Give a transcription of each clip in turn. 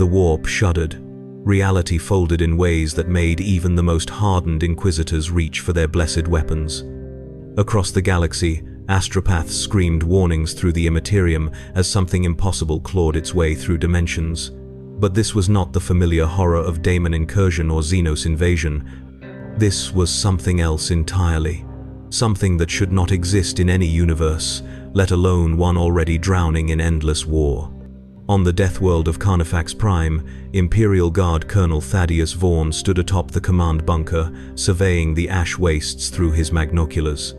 The warp shuddered. Reality folded in ways that made even the most hardened inquisitors reach for their blessed weapons. Across the galaxy, astropaths screamed warnings through the Imperium as something impossible clawed its way through dimensions. But this was not the familiar horror of Daemon incursion or Xenos invasion. This was something else entirely. Something that should not exist in any universe, let alone one already drowning in endless war. On the death world of Carnifax Prime, Imperial Guard Colonel Thaddeus Vaughn stood atop the command bunker, surveying the ash wastes through his magnoculars.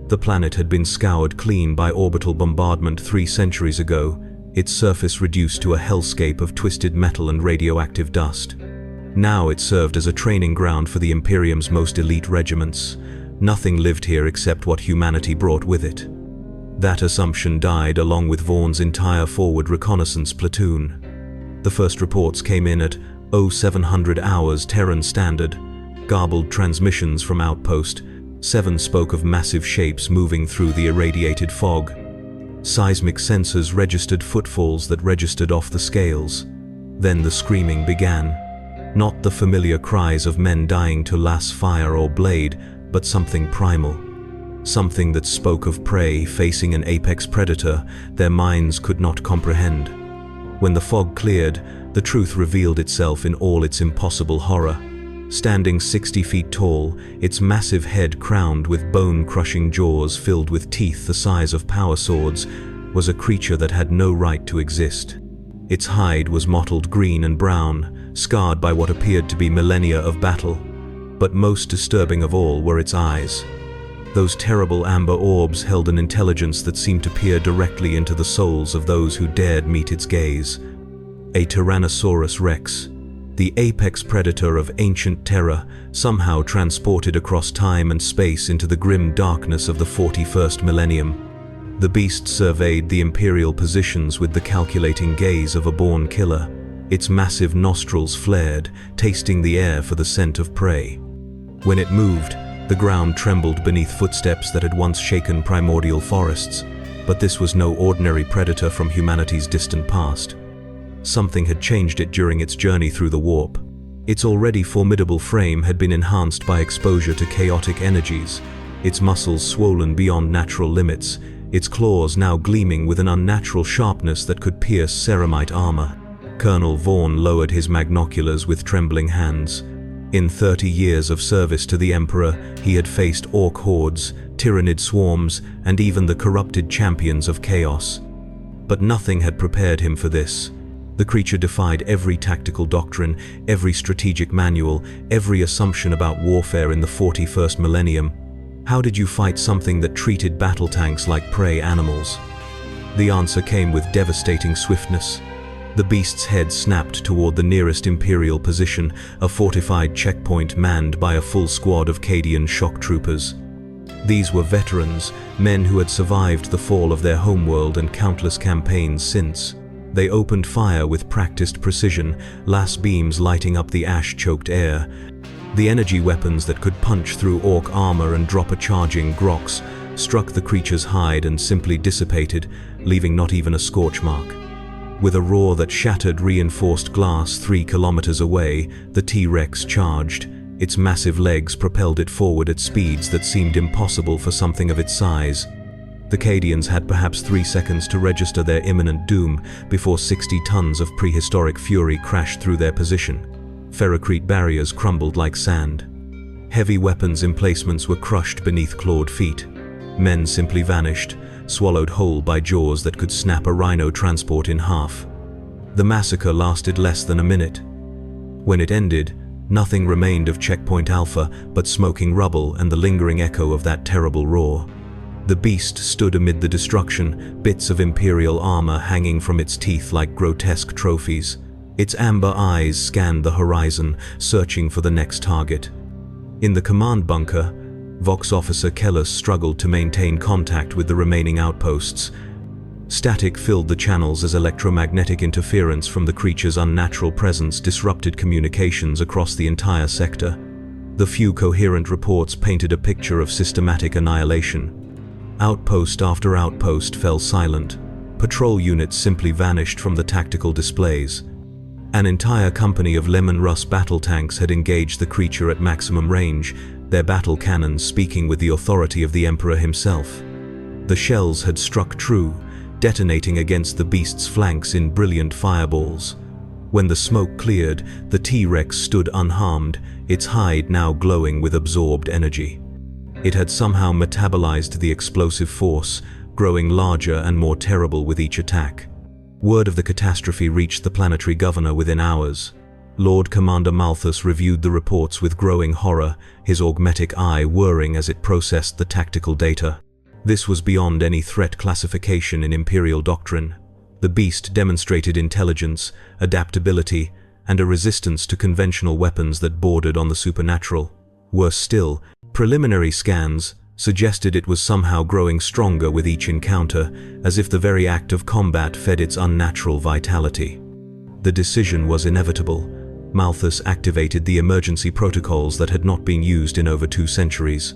The planet had been scoured clean by orbital bombardment 3 centuries ago, its surface reduced to a hellscape of twisted metal and radioactive dust. Now it served as a training ground for the Imperium's most elite regiments. Nothing lived here except what humanity brought with it. That assumption died along with Vaughn's entire forward reconnaissance platoon. The first reports came in at 0700 hours Terran Standard. Garbled transmissions from Outpost 7 spoke of massive shapes moving through the irradiated fog. Seismic sensors registered footfalls that registered off the scales. Then the screaming began. Not the familiar cries of men dying to lass fire or blade, but something primal. Something that spoke of prey facing an apex predator their minds could not comprehend. When the fog cleared, the truth revealed itself in all its impossible horror. Standing 60 feet tall, its massive head crowned with bone-crushing jaws filled with teeth the size of power swords, was a creature that had no right to exist. Its hide was mottled green and brown, scarred by what appeared to be millennia of battle. But most disturbing of all were its eyes. Those terrible amber orbs held an intelligence that seemed to peer directly into the souls of those who dared meet its gaze. A Tyrannosaurus Rex, the apex predator of ancient terror, somehow transported across time and space into the grim darkness of the 41st millennium. The beast surveyed the Imperial positions with the calculating gaze of a born killer. Its massive nostrils flared, tasting the air for the scent of prey. When it moved, the ground trembled beneath footsteps that had once shaken primordial forests, but this was no ordinary predator from humanity's distant past. Something had changed it during its journey through the warp. Its already formidable frame had been enhanced by exposure to chaotic energies, its muscles swollen beyond natural limits, its claws now gleaming with an unnatural sharpness that could pierce ceramite armor. Colonel Vaughn lowered his magnoculars with trembling hands. In 30 years of service to the Emperor, he had faced orc hordes, tyrannid swarms, and even the corrupted champions of chaos. But nothing had prepared him for this. The creature defied every tactical doctrine, every strategic manual, every assumption about warfare in the 41st millennium. How did you fight something that treated battle tanks like prey animals? The answer came with devastating swiftness. The beast's head snapped toward the nearest Imperial position, a fortified checkpoint manned by a full squad of Cadian shock troopers. These were veterans, men who had survived the fall of their homeworld and countless campaigns since. They opened fire with practiced precision, lass beams lighting up the ash-choked air. The energy weapons that could punch through orc armor and drop a charging grox struck the creature's hide and simply dissipated, leaving not even a scorch mark. With a roar that shattered reinforced glass 3 kilometers away, the T-Rex charged. Its massive legs propelled it forward at speeds that seemed impossible for something of its size. The Cadians had perhaps 3 seconds to register their imminent doom before 60 tons of prehistoric fury crashed through their position. Ferrocrete barriers crumbled like sand. Heavy weapons emplacements were crushed beneath clawed feet. Men simply vanished, swallowed whole by jaws that could snap a rhino transport in half. The massacre lasted less than a minute. When it ended, nothing remained of Checkpoint Alpha but smoking rubble and the lingering echo of that terrible roar. The beast stood amid the destruction, bits of Imperial armor hanging from its teeth like grotesque trophies. Its amber eyes scanned the horizon, searching for the next target. In the command bunker, Vox Officer Kellis struggled to maintain contact with the remaining outposts. Static filled the channels as electromagnetic interference from the creature's unnatural presence disrupted communications across the entire sector. The few coherent reports painted a picture of systematic annihilation. Outpost after outpost fell silent. Patrol units simply vanished from the tactical displays. An entire company of Lemon Russ battle tanks had engaged the creature at maximum range, their battle cannons speaking with the authority of the Emperor himself. The shells had struck true, detonating against the beast's flanks in brilliant fireballs. When the smoke cleared, the T-Rex stood unharmed, its hide now glowing with absorbed energy. It had somehow metabolized the explosive force, growing larger and more terrible with each attack. Word of the catastrophe reached the planetary governor within hours. Lord Commander Malthus reviewed the reports with growing horror, his augmetic eye whirring as it processed the tactical data. This was beyond any threat classification in Imperial doctrine. The beast demonstrated intelligence, adaptability, and a resistance to conventional weapons that bordered on the supernatural. Worse still, preliminary scans suggested it was somehow growing stronger with each encounter, as if the very act of combat fed its unnatural vitality. The decision was inevitable. Malthus activated the emergency protocols that had not been used in over 2 centuries.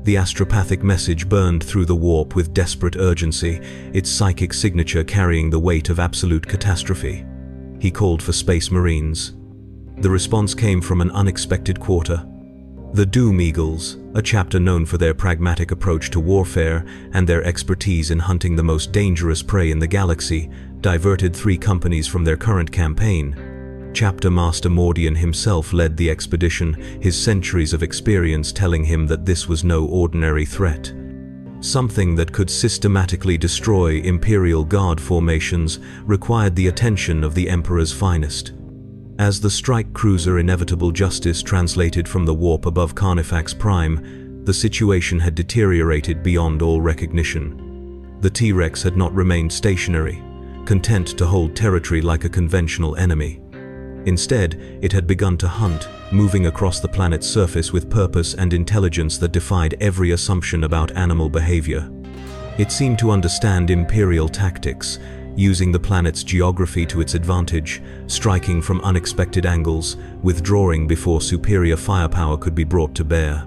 The astropathic message burned through the warp with desperate urgency, its psychic signature carrying the weight of absolute catastrophe. He called for Space Marines. The response came from an unexpected quarter. The Doom Eagles, a chapter known for their pragmatic approach to warfare and their expertise in hunting the most dangerous prey in the galaxy, diverted 3 companies from their current campaign. Chapter Master Mordian himself led the expedition, his centuries of experience telling him that this was no ordinary threat. Something that could systematically destroy Imperial Guard formations required the attention of the Emperor's finest. As the strike cruiser Inevitable Justice translated from the warp above Carnifax Prime, the situation had deteriorated beyond all recognition. The T-Rex had not remained stationary, content to hold territory like a conventional enemy. Instead, it had begun to hunt, moving across the planet's surface with purpose and intelligence that defied every assumption about animal behavior. It seemed to understand Imperial tactics, using the planet's geography to its advantage, striking from unexpected angles, withdrawing before superior firepower could be brought to bear.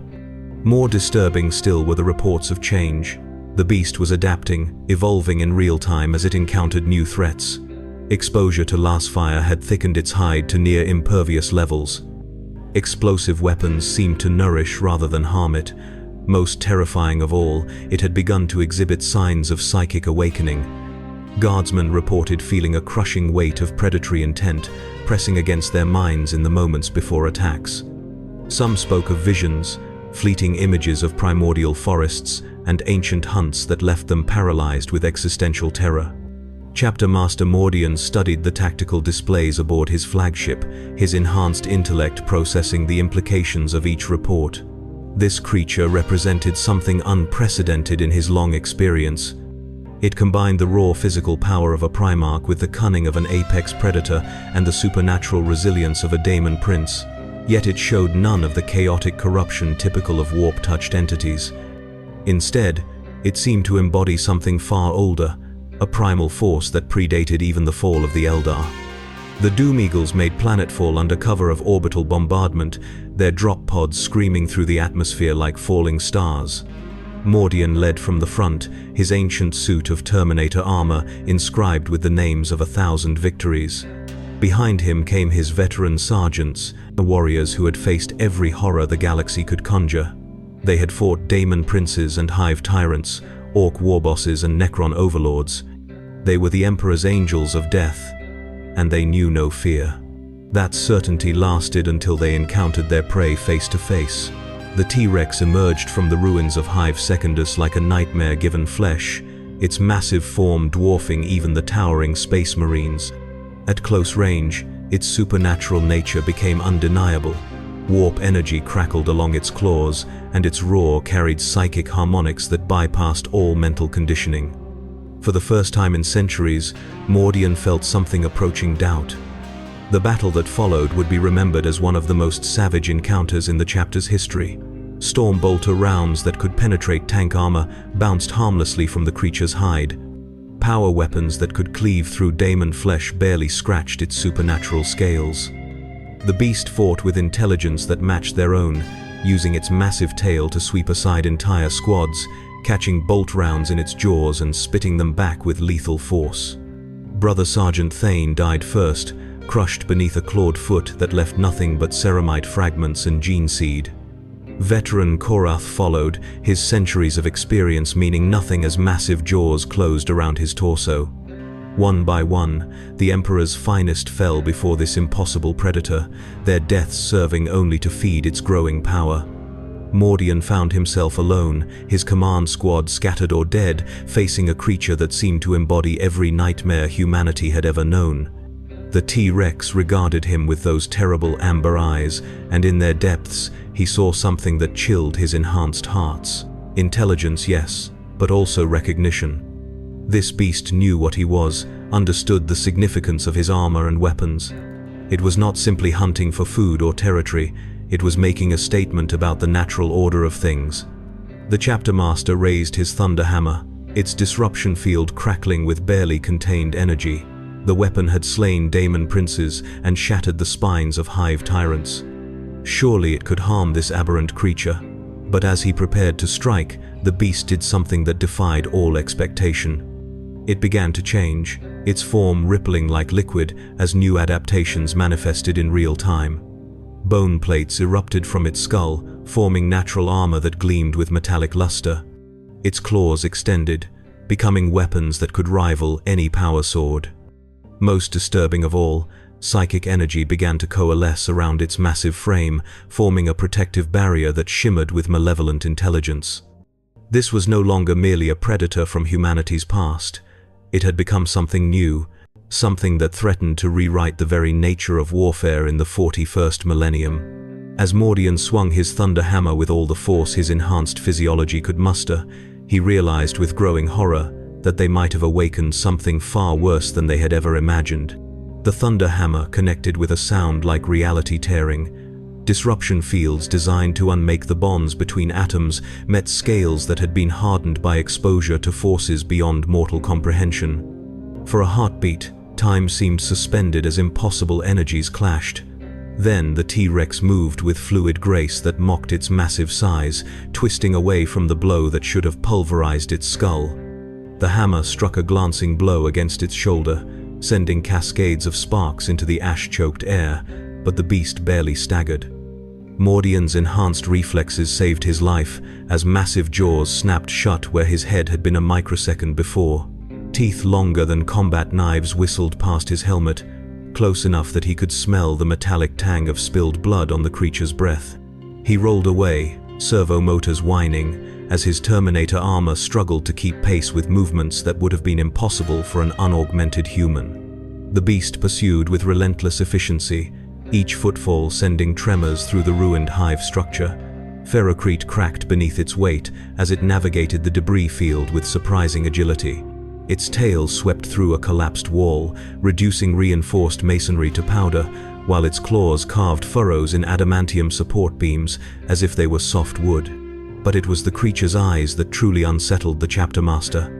More disturbing still were the reports of change. The beast was adapting, evolving in real time as it encountered new threats. Exposure to lasfire had thickened its hide to near impervious levels. Explosive weapons seemed to nourish rather than harm it. Most terrifying of all, it had begun to exhibit signs of psychic awakening. Guardsmen reported feeling a crushing weight of predatory intent pressing against their minds in the moments before attacks. Some spoke of visions, fleeting images of primordial forests and ancient hunts that left them paralyzed with existential terror. Chapter Master Mordian studied the tactical displays aboard his flagship, his enhanced intellect processing the implications of each report. This creature represented something unprecedented in his long experience. It combined the raw physical power of a Primarch with the cunning of an apex predator and the supernatural resilience of a Daemon Prince. Yet it showed none of the chaotic corruption typical of warp-touched entities. Instead, it seemed to embody something far older, a primal force that predated even the fall of the Eldar. The Doom Eagles made planetfall under cover of orbital bombardment, their drop pods screaming through the atmosphere like falling stars. Mordian led from the front, his ancient suit of Terminator armor inscribed with the names of 1,000 victories. Behind him came his veteran sergeants, the warriors who had faced every horror the galaxy could conjure. They had fought Daemon Princes and Hive Tyrants, Orc Warbosses and Necron Overlords. They were the Emperor's angels of death, and they knew no fear. That certainty lasted until they encountered their prey face to face. The T-Rex emerged from the ruins of Hive Secundus like a nightmare given flesh, its massive form dwarfing even the towering Space Marines. At close range, its supernatural nature became undeniable. Warp energy crackled along its claws, and its roar carried psychic harmonics that bypassed all mental conditioning. For the first time in centuries, Mordian felt something approaching doubt. The battle that followed would be remembered as one of the most savage encounters in the chapter's history. Stormbolter rounds that could penetrate tank armor bounced harmlessly from the creature's hide. Power weapons that could cleave through Daemon flesh barely scratched its supernatural scales. The beast fought with intelligence that matched their own, using its massive tail to sweep aside entire squads, catching bolt rounds in its jaws and spitting them back with lethal force. Brother Sergeant Thane died first, crushed beneath a clawed foot that left nothing but ceramite fragments and gene seed. Veteran Korath followed, his centuries of experience meaning nothing as massive jaws closed around his torso. One by one, the Emperor's finest fell before this impossible predator, their deaths serving only to feed its growing power. Mordian found himself alone, his command squad scattered or dead, facing a creature that seemed to embody every nightmare humanity had ever known. The T-Rex regarded him with those terrible amber eyes, and in their depths, he saw something that chilled his enhanced hearts. Intelligence, yes, but also recognition. This beast knew what he was, understood the significance of his armor and weapons. It was not simply hunting for food or territory, it was making a statement about the natural order of things. The chapter master raised his thunder hammer, its disruption field crackling with barely contained energy. The weapon had slain daemon princes and shattered the spines of hive tyrants. Surely it could harm this aberrant creature. But as he prepared to strike, the beast did something that defied all expectation. It began to change, its form rippling like liquid as new adaptations manifested in real time. Bone plates erupted from its skull, forming natural armor that gleamed with metallic luster. Its claws extended, becoming weapons that could rival any power sword. Most disturbing of all, psychic energy began to coalesce around its massive frame, forming a protective barrier that shimmered with malevolent intelligence. This was no longer merely a predator from humanity's past. It had become something new, something that threatened to rewrite the very nature of warfare in the 41st millennium. As Mordian swung his thunder hammer with all the force his enhanced physiology could muster, he realized with growing horror that they might have awakened something far worse than they had ever imagined. The thunder hammer connected with a sound like reality tearing. Disruption fields designed to unmake the bonds between atoms met scales that had been hardened by exposure to forces beyond mortal comprehension. For a heartbeat, time seemed suspended as impossible energies clashed. Then the T-Rex moved with fluid grace that mocked its massive size, twisting away from the blow that should have pulverized its skull. The hammer struck a glancing blow against its shoulder, sending cascades of sparks into the ash-choked air, but the beast barely staggered. Mordian's enhanced reflexes saved his life, as massive jaws snapped shut where his head had been a microsecond before. Teeth longer than combat knives whistled past his helmet, close enough that he could smell the metallic tang of spilled blood on the creature's breath. He rolled away, servo motors whining, as his Terminator armor struggled to keep pace with movements that would have been impossible for an unaugmented human. The beast pursued with relentless efficiency, each footfall sending tremors through the ruined hive structure. Ferrocrete cracked beneath its weight as it navigated the debris field with surprising agility. Its tail swept through a collapsed wall, reducing reinforced masonry to powder, while its claws carved furrows in adamantium support beams as if they were soft wood. But it was the creature's eyes that truly unsettled the chapter master.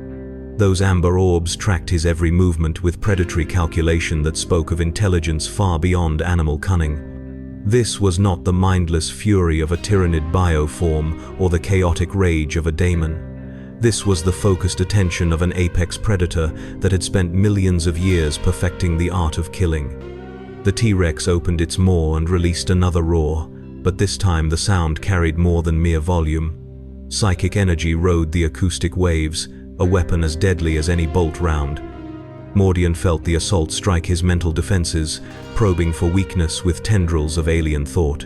Those amber orbs tracked his every movement with predatory calculation that spoke of intelligence far beyond animal cunning. This was not the mindless fury of a tyrannid bioform or the chaotic rage of a daemon. This was the focused attention of an apex predator that had spent millions of years perfecting the art of killing. The T-Rex opened its maw and released another roar, but this time the sound carried more than mere volume. Psychic energy rode the acoustic waves, a weapon as deadly as any bolt round. Mordian felt the assault strike his mental defenses, probing for weakness with tendrils of alien thought.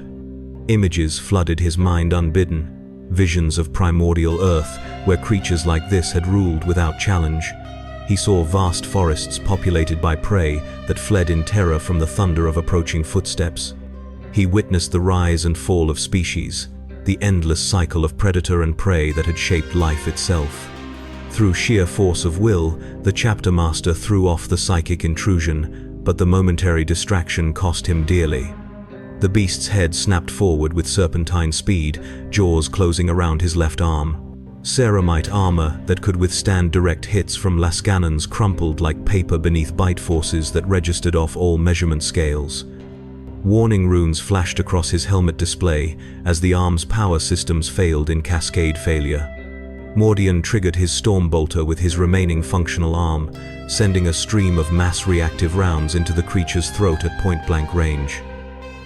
Images flooded his mind unbidden, visions of primordial Earth where creatures like this had ruled without challenge. He saw vast forests populated by prey that fled in terror from the thunder of approaching footsteps. He witnessed the rise and fall of species, the endless cycle of predator and prey that had shaped life itself. Through sheer force of will, the chapter master threw off the psychic intrusion, but the momentary distraction cost him dearly. The beast's head snapped forward with serpentine speed, jaws closing around his left arm. Ceramite armor that could withstand direct hits from Lascannons crumpled like paper beneath bite forces that registered off all measurement scales. Warning runes flashed across his helmet display as the arm's power systems failed in cascade failure. Mordian triggered his storm bolter with his remaining functional arm, sending a stream of mass-reactive rounds into the creature's throat at point-blank range.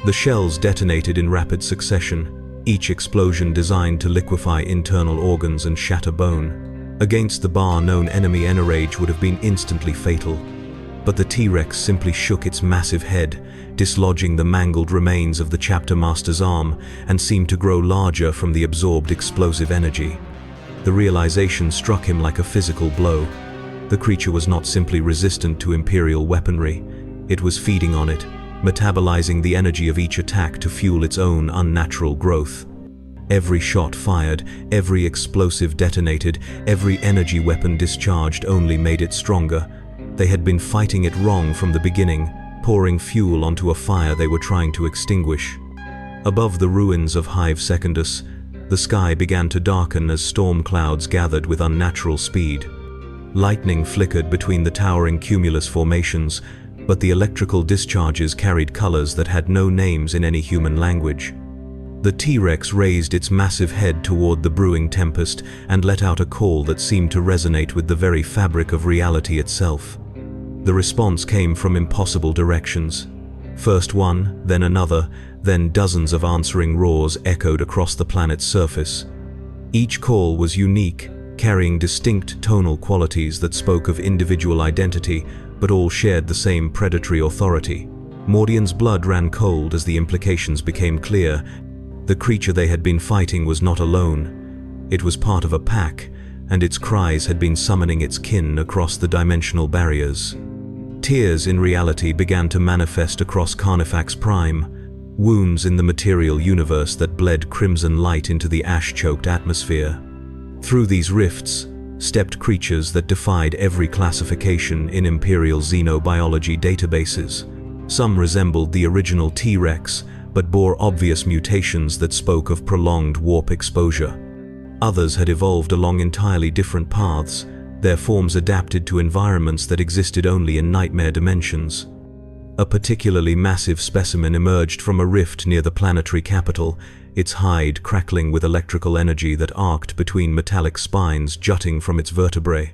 The shells detonated in rapid succession, each explosion designed to liquefy internal organs and shatter bone. Against the bar-known enemy, Enrage would have been instantly fatal. But the T-Rex simply shook its massive head, dislodging the mangled remains of the Chapter Master's arm, and seemed to grow larger from the absorbed explosive energy. The realization struck him like a physical blow. The creature was not simply resistant to Imperial weaponry, it was feeding on it, metabolizing the energy of each attack to fuel its own unnatural growth. Every shot fired, every explosive detonated, every energy weapon discharged only made it stronger. They had been fighting it wrong from the beginning, pouring fuel onto a fire they were trying to extinguish. Above the ruins of Hive Secundus, the sky began to darken as storm clouds gathered with unnatural speed. Lightning flickered between the towering cumulus formations, but the electrical discharges carried colors that had no names in any human language. The T-Rex raised its massive head toward the brewing tempest and let out a call that seemed to resonate with the very fabric of reality itself. The response came from impossible directions. First one, then another, then dozens of answering roars echoed across the planet's surface. Each call was unique, carrying distinct tonal qualities that spoke of individual identity, but all shared the same predatory authority. Mordian's blood ran cold as the implications became clear. The creature they had been fighting was not alone. It was part of a pack, and its cries had been summoning its kin across the dimensional barriers. Tears in reality began to manifest across Carnifax Prime, wounds in the material universe that bled crimson light into the ash-choked atmosphere. Through these rifts stepped creatures that defied every classification in Imperial xenobiology databases. Some resembled the original T-Rex, but bore obvious mutations that spoke of prolonged warp exposure. Others had evolved along entirely different paths, their forms adapted to environments that existed only in nightmare dimensions. A particularly massive specimen emerged from a rift near the planetary capital, its hide crackling with electrical energy that arced between metallic spines jutting from its vertebrae.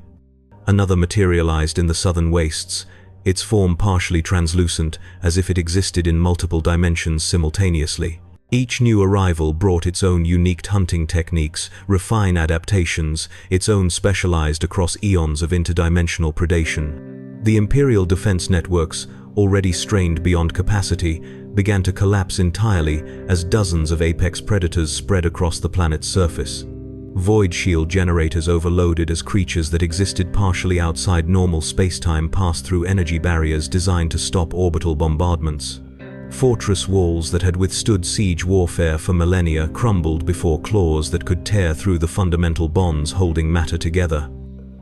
Another materialized in the southern wastes, its form partially translucent, as if it existed in multiple dimensions simultaneously. Each new arrival brought its own unique hunting techniques, refined adaptations, its own specialized across eons of interdimensional predation. The Imperial defense networks, already strained beyond capacity, began to collapse entirely as dozens of apex predators spread across the planet's surface. Void shield generators overloaded as creatures that existed partially outside normal spacetime passed through energy barriers designed to stop orbital bombardments. Fortress walls that had withstood siege warfare for millennia crumbled before claws that could tear through the fundamental bonds holding matter together.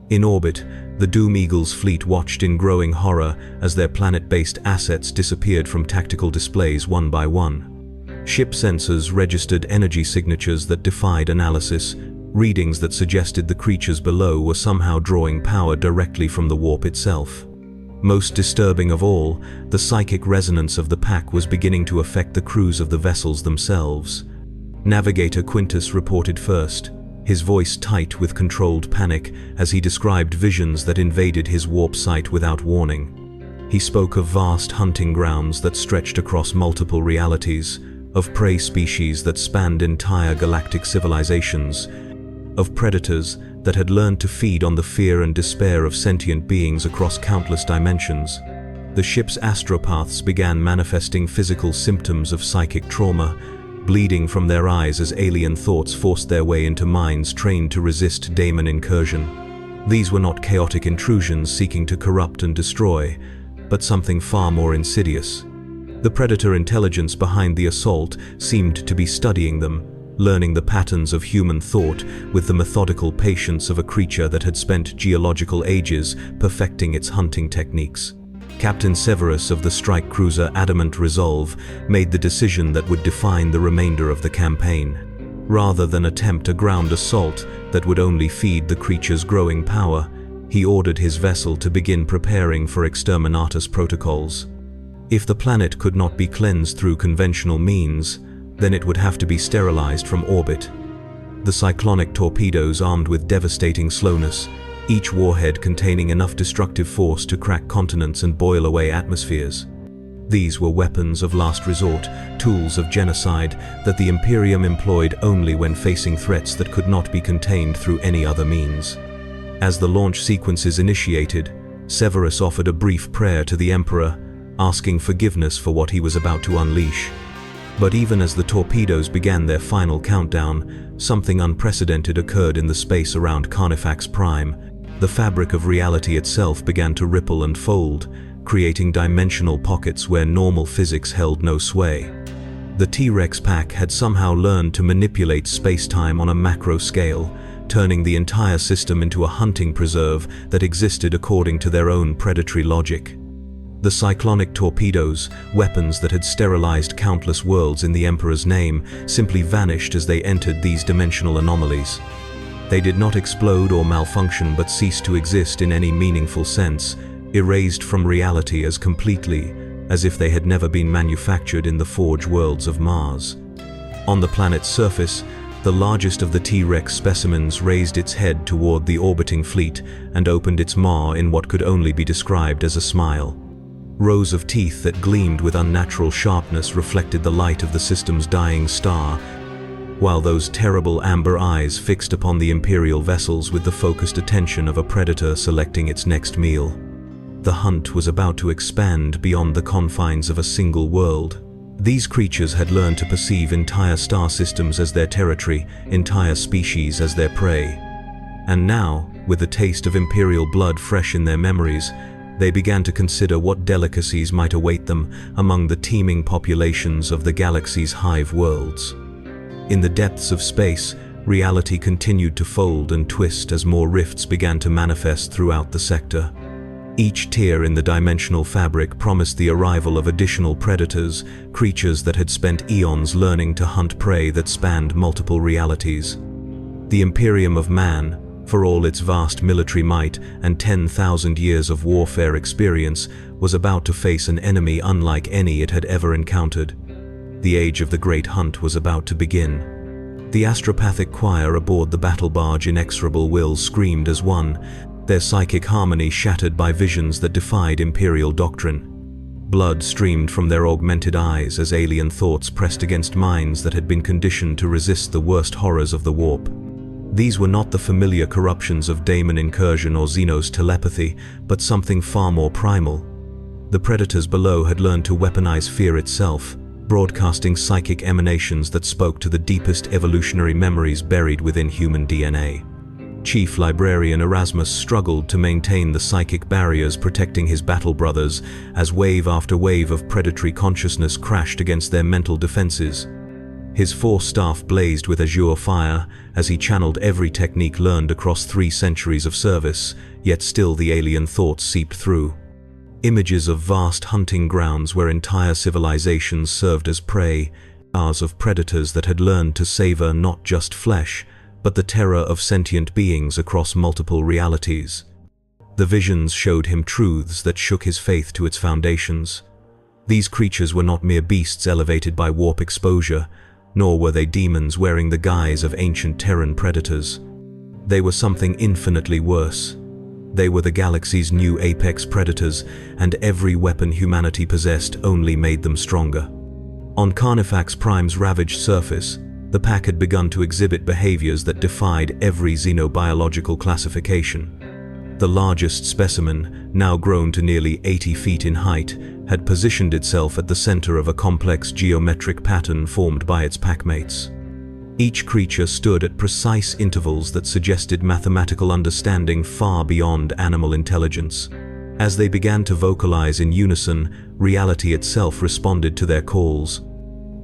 In orbit, the Doom Eagle's fleet watched in growing horror as their planet-based assets disappeared from tactical displays one by one. Ship sensors registered energy signatures that defied analysis, readings that suggested the creatures below were somehow drawing power directly from the warp itself. Most disturbing of all, the psychic resonance of the pack was beginning to affect the crews of the vessels themselves. Navigator Quintus reported first, his voice tight with controlled panic as he described visions that invaded his warp site without warning. He spoke of vast hunting grounds that stretched across multiple realities, of prey species that spanned entire galactic civilizations, of predators that had learned to feed on the fear and despair of sentient beings across countless dimensions. The ship's astropaths began manifesting physical symptoms of psychic trauma, bleeding from their eyes as alien thoughts forced their way into minds trained to resist daemon incursion. These were not chaotic intrusions seeking to corrupt and destroy, but something far more insidious. The predator intelligence behind the assault seemed to be studying them, learning the patterns of human thought with the methodical patience of a creature that had spent geological ages perfecting its hunting techniques. Captain Severus of the strike cruiser Adamant Resolve made the decision that would define the remainder of the campaign. Rather than attempt a ground assault that would only feed the creature's growing power, he ordered his vessel to begin preparing for exterminatus protocols. If the planet could not be cleansed through conventional means, then it would have to be sterilized from orbit. The cyclonic torpedoes armed with devastating slowness, each warhead containing enough destructive force to crack continents and boil away atmospheres. These were weapons of last resort, tools of genocide that the Imperium employed only when facing threats that could not be contained through any other means. As the launch sequences initiated, Severus offered a brief prayer to the Emperor, asking forgiveness for what he was about to unleash. But even as the torpedoes began their final countdown, something unprecedented occurred in the space around Carnifax Prime. The fabric of reality itself began to ripple and fold, creating dimensional pockets where normal physics held no sway. The T-Rex pack had somehow learned to manipulate space-time on a macro scale, turning the entire system into a hunting preserve that existed according to their own predatory logic. The cyclonic torpedoes, weapons that had sterilized countless worlds in the Emperor's name, simply vanished as they entered these dimensional anomalies. They did not explode or malfunction but ceased to exist in any meaningful sense, erased from reality as completely as if they had never been manufactured in the forge worlds of Mars. On the planet's surface, the largest of the T-Rex specimens raised its head toward the orbiting fleet and opened its maw in what could only be described as a smile. Rows of teeth that gleamed with unnatural sharpness reflected the light of the system's dying star, while those terrible amber eyes fixed upon the Imperial vessels with the focused attention of a predator selecting its next meal. The hunt was about to expand beyond the confines of a single world. These creatures had learned to perceive entire star systems as their territory, entire species as their prey. And now, with the taste of Imperial blood fresh in their memories, they began to consider what delicacies might await them among the teeming populations of the galaxy's hive worlds. In the depths of space, reality continued to fold and twist as more rifts began to manifest throughout the sector. Each tier in the dimensional fabric promised the arrival of additional predators, creatures that had spent eons learning to hunt prey that spanned multiple realities. The Imperium of Man, for all its vast military might and 10,000 years of warfare experience, was about to face an enemy unlike any it had ever encountered. The age of the Great Hunt was about to begin. The astropathic choir aboard the battle barge Inexorable Will screamed as one, their psychic harmony shattered by visions that defied Imperial doctrine. Blood streamed from their augmented eyes as alien thoughts pressed against minds that had been conditioned to resist the worst horrors of the warp. These were not the familiar corruptions of Daemon incursion or Xenos telepathy, but something far more primal. The predators below had learned to weaponize fear itself, broadcasting psychic emanations that spoke to the deepest evolutionary memories buried within human DNA. Chief Librarian Erasmus struggled to maintain the psychic barriers protecting his battle brothers as wave after wave of predatory consciousness crashed against their mental defenses. His force staff blazed with azure fire as he channeled every technique learned across 3 centuries of service, yet still the alien thoughts seeped through. Images of vast hunting grounds where entire civilizations served as prey, hours of predators that had learned to savor not just flesh, but the terror of sentient beings across multiple realities. The visions showed him truths that shook his faith to its foundations. These creatures were not mere beasts elevated by warp exposure, nor were they demons wearing the guise of ancient Terran predators. They were something infinitely worse. They were the galaxy's new apex predators, and every weapon humanity possessed only made them stronger. On Carnifax Prime's ravaged surface, the pack had begun to exhibit behaviors that defied every xenobiological classification. The largest specimen, now grown to nearly 80 feet in height, had positioned itself at the center of a complex geometric pattern formed by its packmates. Each creature stood at precise intervals that suggested mathematical understanding far beyond animal intelligence. As they began to vocalize in unison, reality itself responded to their calls.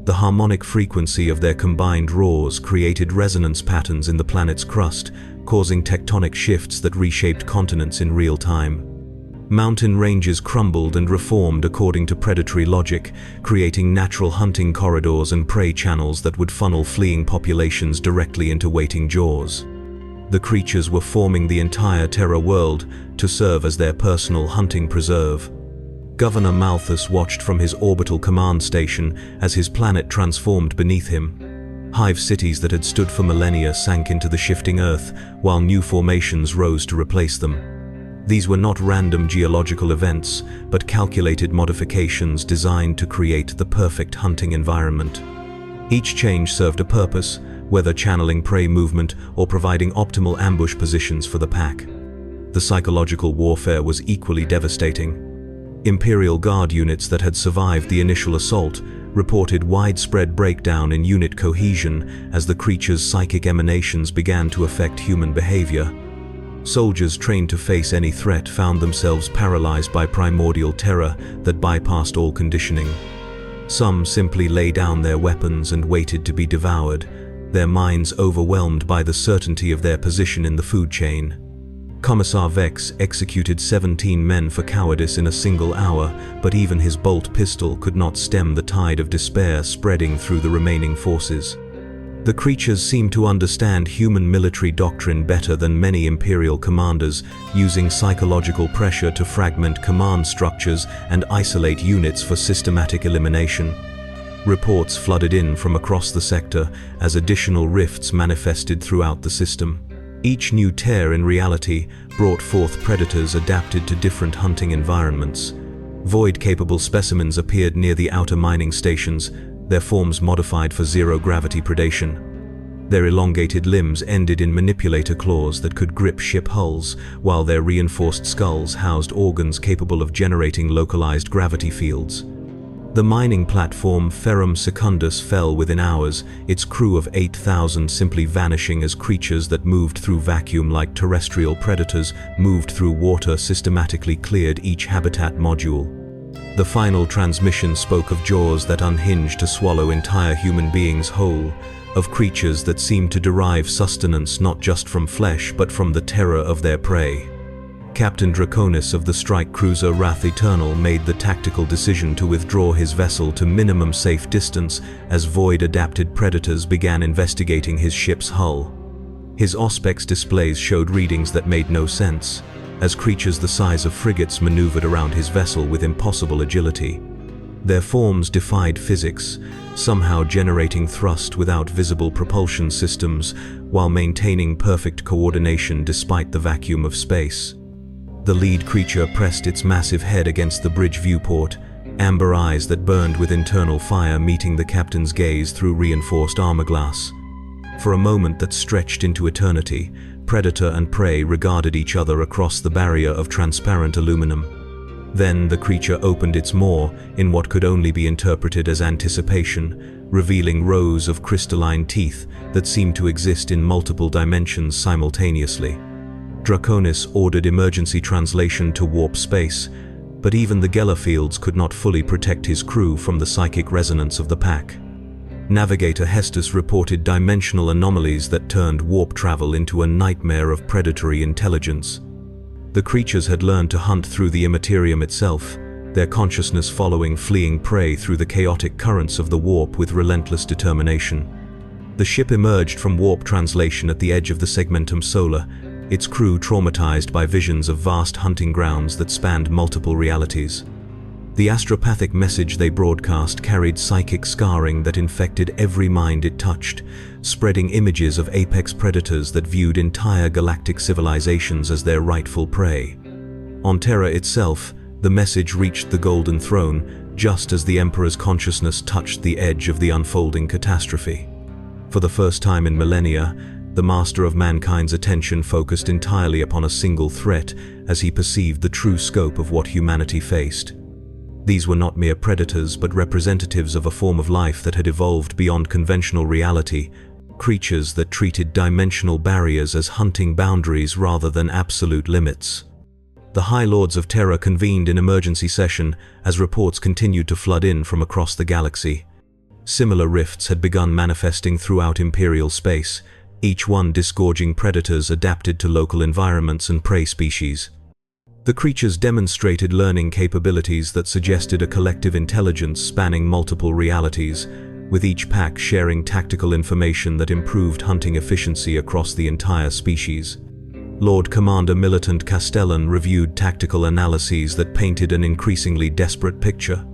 The harmonic frequency of their combined roars created resonance patterns in the planet's crust, causing tectonic shifts that reshaped continents in real time. Mountain ranges crumbled and reformed according to predatory logic, creating natural hunting corridors and prey channels that would funnel fleeing populations directly into waiting jaws. The creatures were forming the entire Terra world to serve as their personal hunting preserve. Governor Malthus watched from his orbital command station as his planet transformed beneath him. Hive cities that had stood for millennia sank into the shifting earth, while new formations rose to replace them. These were not random geological events, but calculated modifications designed to create the perfect hunting environment. Each change served a purpose, whether channeling prey movement or providing optimal ambush positions for the pack. The psychological warfare was equally devastating. Imperial Guard units that had survived the initial assault reported widespread breakdown in unit cohesion as the creature's psychic emanations began to affect human behavior. Soldiers trained to face any threat found themselves paralyzed by primordial terror that bypassed all conditioning. Some simply lay down their weapons and waited to be devoured, their minds overwhelmed by the certainty of their position in the food chain. Commissar Vex executed 17 men for cowardice in a single hour, but even his bolt pistol could not stem the tide of despair spreading through the remaining forces. The creatures seemed to understand human military doctrine better than many Imperial commanders, using psychological pressure to fragment command structures and isolate units for systematic elimination. Reports flooded in from across the sector as additional rifts manifested throughout the system. Each new tear in reality brought forth predators adapted to different hunting environments. Void-capable specimens appeared near the outer mining stations, their forms modified for zero-gravity predation. Their elongated limbs ended in manipulator claws that could grip ship hulls, while their reinforced skulls housed organs capable of generating localized gravity fields. The mining platform Ferrum Secundus fell within hours, its crew of 8,000 simply vanishing as creatures that moved through vacuum like terrestrial predators moved through water systematically cleared each habitat module. The final transmission spoke of jaws that unhinged to swallow entire human beings whole, of creatures that seemed to derive sustenance not just from flesh but from the terror of their prey. Captain Draconis of the strike cruiser Wrath Eternal made the tactical decision to withdraw his vessel to minimum safe distance as void-adapted predators began investigating his ship's hull. His Auspex displays showed readings that made no sense, as creatures the size of frigates maneuvered around his vessel with impossible agility. Their forms defied physics, somehow generating thrust without visible propulsion systems while maintaining perfect coordination despite the vacuum of space. The lead creature pressed its massive head against the bridge viewport, amber eyes that burned with internal fire meeting the captain's gaze through reinforced armor glass. For a moment that stretched into eternity, predator and prey regarded each other across the barrier of transparent aluminum. Then the creature opened its maw in what could only be interpreted as anticipation, revealing rows of crystalline teeth that seemed to exist in multiple dimensions simultaneously. Draconis ordered emergency translation to warp space, but even the Geller fields could not fully protect his crew from the psychic resonance of the pack. Navigator Hestus reported dimensional anomalies that turned warp travel into a nightmare of predatory intelligence. The creatures had learned to hunt through the Imperium itself, their consciousness following fleeing prey through the chaotic currents of the warp with relentless determination. The ship emerged from warp translation at the edge of the Segmentum Solar, its crew traumatized by visions of vast hunting grounds that spanned multiple realities. The astropathic message they broadcast carried psychic scarring that infected every mind it touched, spreading images of apex predators that viewed entire galactic civilizations as their rightful prey. On Terra itself, the message reached the Golden Throne just as the Emperor's consciousness touched the edge of the unfolding catastrophe. For the first time in millennia, the master of mankind's attention focused entirely upon a single threat as he perceived the true scope of what humanity faced. These were not mere predators but representatives of a form of life that had evolved beyond conventional reality, creatures that treated dimensional barriers as hunting boundaries rather than absolute limits. The High Lords of Terra convened in emergency session as reports continued to flood in from across the galaxy. Similar rifts had begun manifesting throughout Imperial space, each one disgorging predators adapted to local environments and prey species. The creatures demonstrated learning capabilities that suggested a collective intelligence spanning multiple realities, with each pack sharing tactical information that improved hunting efficiency across the entire species. Lord Commander Militant Castellan reviewed tactical analyses that painted an increasingly desperate picture.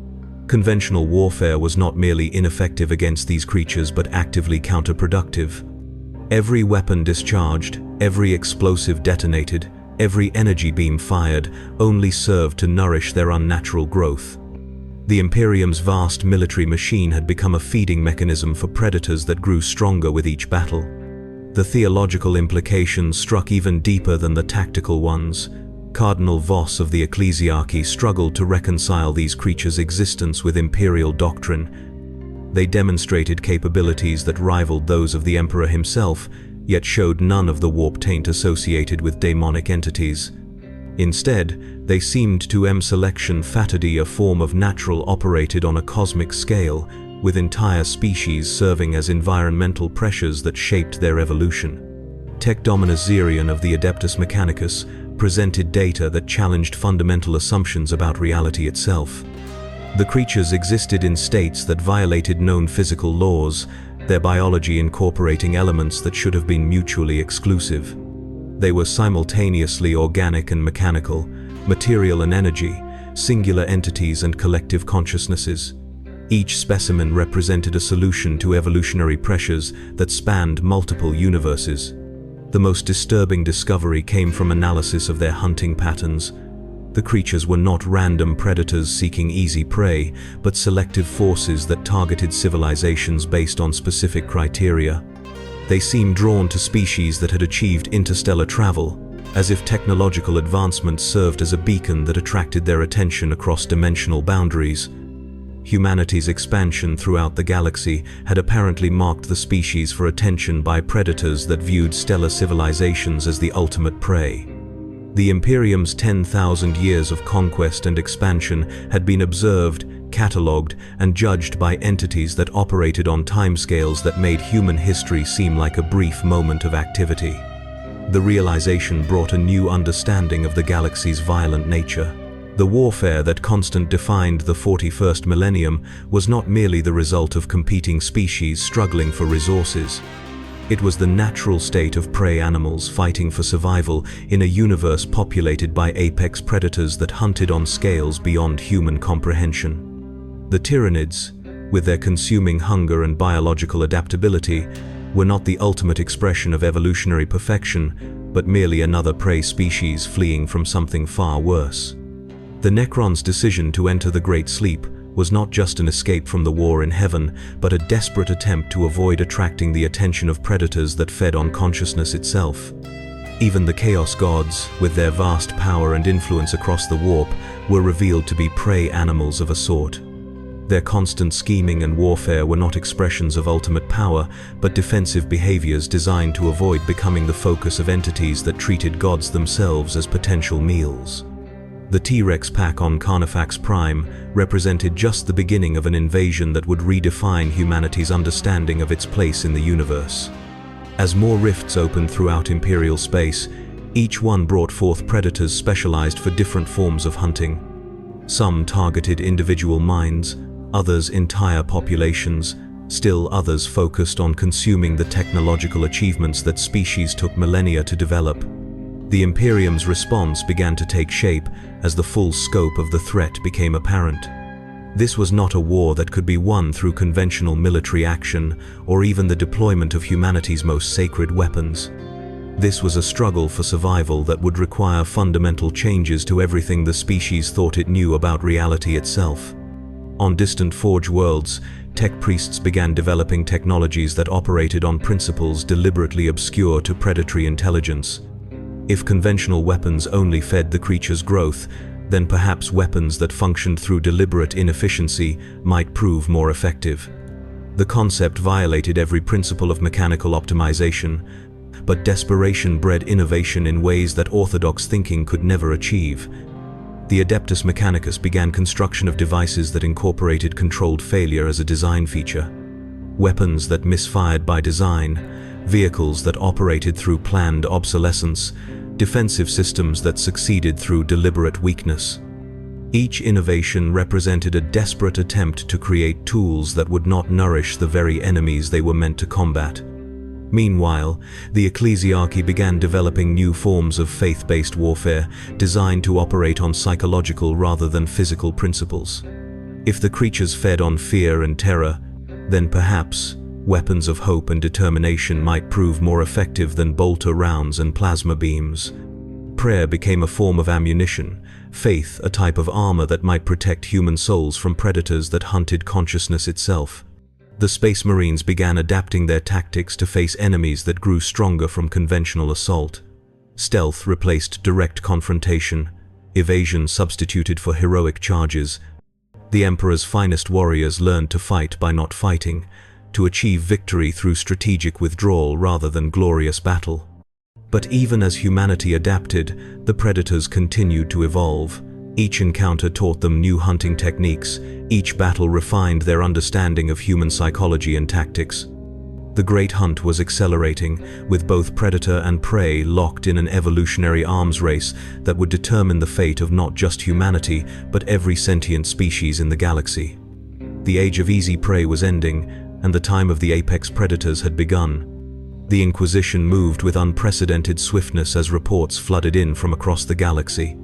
Conventional warfare was not merely ineffective against these creatures but actively counterproductive. Every weapon discharged, every explosive detonated, every energy beam fired only served to nourish their unnatural growth. The Imperium's vast military machine had become a feeding mechanism for predators that grew stronger with each battle. The theological implications struck even deeper than the tactical ones. Cardinal Voss of the Ecclesiarchy struggled to reconcile these creatures' existence with imperial doctrine. They demonstrated capabilities that rivaled those of the Emperor himself, yet showed none of the warp taint associated with demonic entities. Instead, they seemed to selection fatuity, a form of natural operated on a cosmic scale, with entire species serving as environmental pressures that shaped their evolution. Tech Dominus Xerion of the Adeptus Mechanicus presented data that challenged fundamental assumptions about reality itself. The creatures existed in states that violated known physical laws, their biology incorporating elements that should have been mutually exclusive. They were simultaneously organic and mechanical, material and energy, singular entities and collective consciousnesses. Each specimen represented a solution to evolutionary pressures that spanned multiple universes. The most disturbing discovery came from analysis of their hunting patterns. The creatures were not random predators seeking easy prey, but selective forces that targeted civilizations based on specific criteria. They seemed drawn to species that had achieved interstellar travel, as if technological advancements served as a beacon that attracted their attention across dimensional boundaries. Humanity's expansion throughout the galaxy had apparently marked the species for attention by predators that viewed stellar civilizations as the ultimate prey. The Imperium's 10,000 years of conquest and expansion had been observed, catalogued, and judged by entities that operated on timescales that made human history seem like a brief moment of activity. The realization brought a new understanding of the galaxy's violent nature. The warfare that constantly defined the 41st millennium was not merely the result of competing species struggling for resources. It was the natural state of prey animals fighting for survival in a universe populated by apex predators that hunted on scales beyond human comprehension. The Tyranids, with their consuming hunger and biological adaptability, were not the ultimate expression of evolutionary perfection, but merely another prey species fleeing from something far worse. The Necron's decision to enter the Great Sleep was not just an escape from the war in heaven, but a desperate attempt to avoid attracting the attention of predators that fed on consciousness itself. Even the Chaos Gods, with their vast power and influence across the warp, were revealed to be prey animals of a sort. Their constant scheming and warfare were not expressions of ultimate power, but defensive behaviors designed to avoid becoming the focus of entities that treated gods themselves as potential meals. The T-Rex pack on Carnifax Prime represented just the beginning of an invasion that would redefine humanity's understanding of its place in the universe. As more rifts opened throughout Imperial space, each one brought forth predators specialized for different forms of hunting. Some targeted individual minds, others entire populations, still others focused on consuming the technological achievements that species took millennia to develop. The Imperium's response began to take shape as the full scope of the threat became apparent. This was not a war that could be won through conventional military action or even the deployment of humanity's most sacred weapons. This was a struggle for survival that would require fundamental changes to everything the species thought it knew about reality itself. On distant Forge worlds, tech priests began developing technologies that operated on principles deliberately obscure to predatory intelligence. If conventional weapons only fed the creature's growth, then perhaps weapons that functioned through deliberate inefficiency might prove more effective. The concept violated every principle of mechanical optimization, but desperation bred innovation in ways that orthodox thinking could never achieve. The Adeptus Mechanicus began construction of devices that incorporated controlled failure as a design feature. Weapons that misfired by design, vehicles that operated through planned obsolescence, defensive systems that succeeded through deliberate weakness. Each innovation represented a desperate attempt to create tools that would not nourish the very enemies they were meant to combat. Meanwhile, the Ecclesiarchy began developing new forms of faith-based warfare designed to operate on psychological rather than physical principles. If the creatures fed on fear and terror, then perhaps weapons of hope and determination might prove more effective than bolter rounds and plasma beams. Prayer became a form of ammunition, faith a type of armor that might protect human souls from predators that hunted consciousness itself. The Space Marines began adapting their tactics to face enemies that grew stronger from conventional assault. Stealth replaced direct confrontation, evasion substituted for heroic charges. The Emperor's finest warriors learned to fight by not fighting, to achieve victory through strategic withdrawal rather than glorious battle. But even as humanity adapted, the predators continued to evolve. Each encounter taught them new hunting techniques, each battle refined their understanding of human psychology and tactics. The Great Hunt was accelerating, with both predator and prey locked in an evolutionary arms race that would determine the fate of not just humanity, but every sentient species in the galaxy. The age of easy prey was ending, and the time of the apex predators had begun. The Inquisition moved with unprecedented swiftness as reports flooded in from across the galaxy.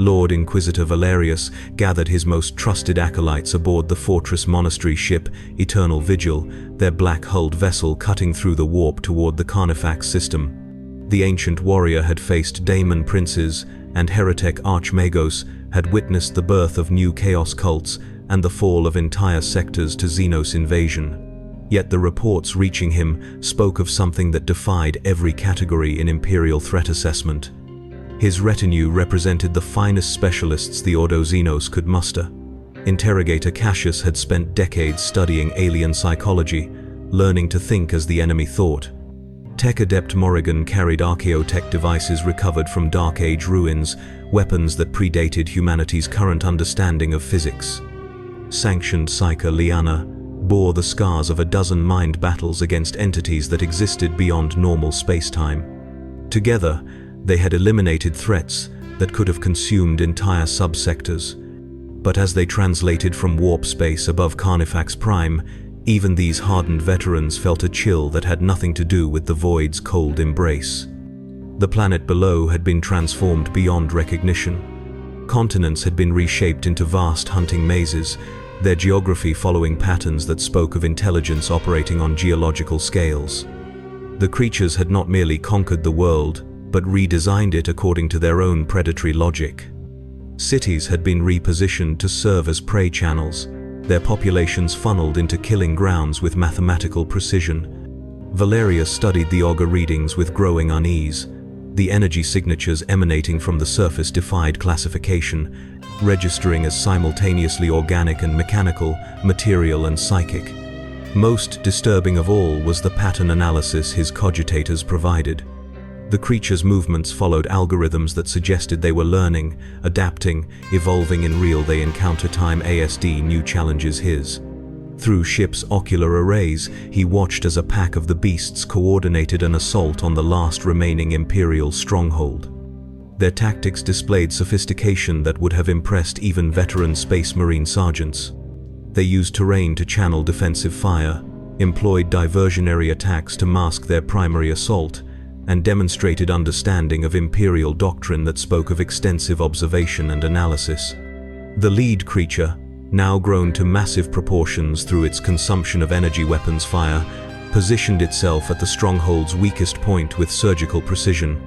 Lord Inquisitor Valerius gathered his most trusted acolytes aboard the Fortress Monastery ship Eternal Vigil, their black-hulled vessel cutting through the warp toward the Carnifax system. The ancient warrior had faced daemon princes, and heretic Archmagos had witnessed the birth of new chaos cults and the fall of entire sectors to Xenos invasion. Yet the reports reaching him spoke of something that defied every category in Imperial threat assessment. His retinue represented the finest specialists the Ordo Xenos could muster. Interrogator Cassius had spent decades studying alien psychology, learning to think as the enemy thought. Tech Adept Morrigan carried archaeotech devices recovered from Dark Age ruins, weapons that predated humanity's current understanding of physics. Sanctioned Psyker Liana bore the scars of a dozen mind battles against entities that existed beyond normal space-time. Together, they had eliminated threats that could have consumed entire subsectors. But as they translated from warp space above Carnifax Prime, even these hardened veterans felt a chill that had nothing to do with the void's cold embrace. The planet below had been transformed beyond recognition. Continents had been reshaped into vast hunting mazes, their geography following patterns that spoke of intelligence operating on geological scales. The creatures had not merely conquered the world, but redesigned it according to their own predatory logic. Cities had been repositioned to serve as prey channels, their populations funneled into killing grounds with mathematical precision. Valerius studied the auger readings with growing unease. The energy signatures emanating from the surface defied classification, registering as simultaneously organic and mechanical, material and psychic. Most disturbing of all was the pattern analysis his cogitators provided. The creatures' movements followed algorithms that suggested they were learning, adapting, evolving in real they encounter time ASD new challenges his. Through ship's ocular arrays, he watched as a pack of the beasts coordinated an assault on the last remaining Imperial stronghold. Their tactics displayed sophistication that would have impressed even veteran Space Marine sergeants. They used terrain to channel defensive fire, employed diversionary attacks to mask their primary assault, and demonstrated understanding of Imperial doctrine that spoke of extensive observation and analysis. The lead creature, now grown to massive proportions through its consumption of energy weapons fire, positioned itself at the stronghold's weakest point with surgical precision.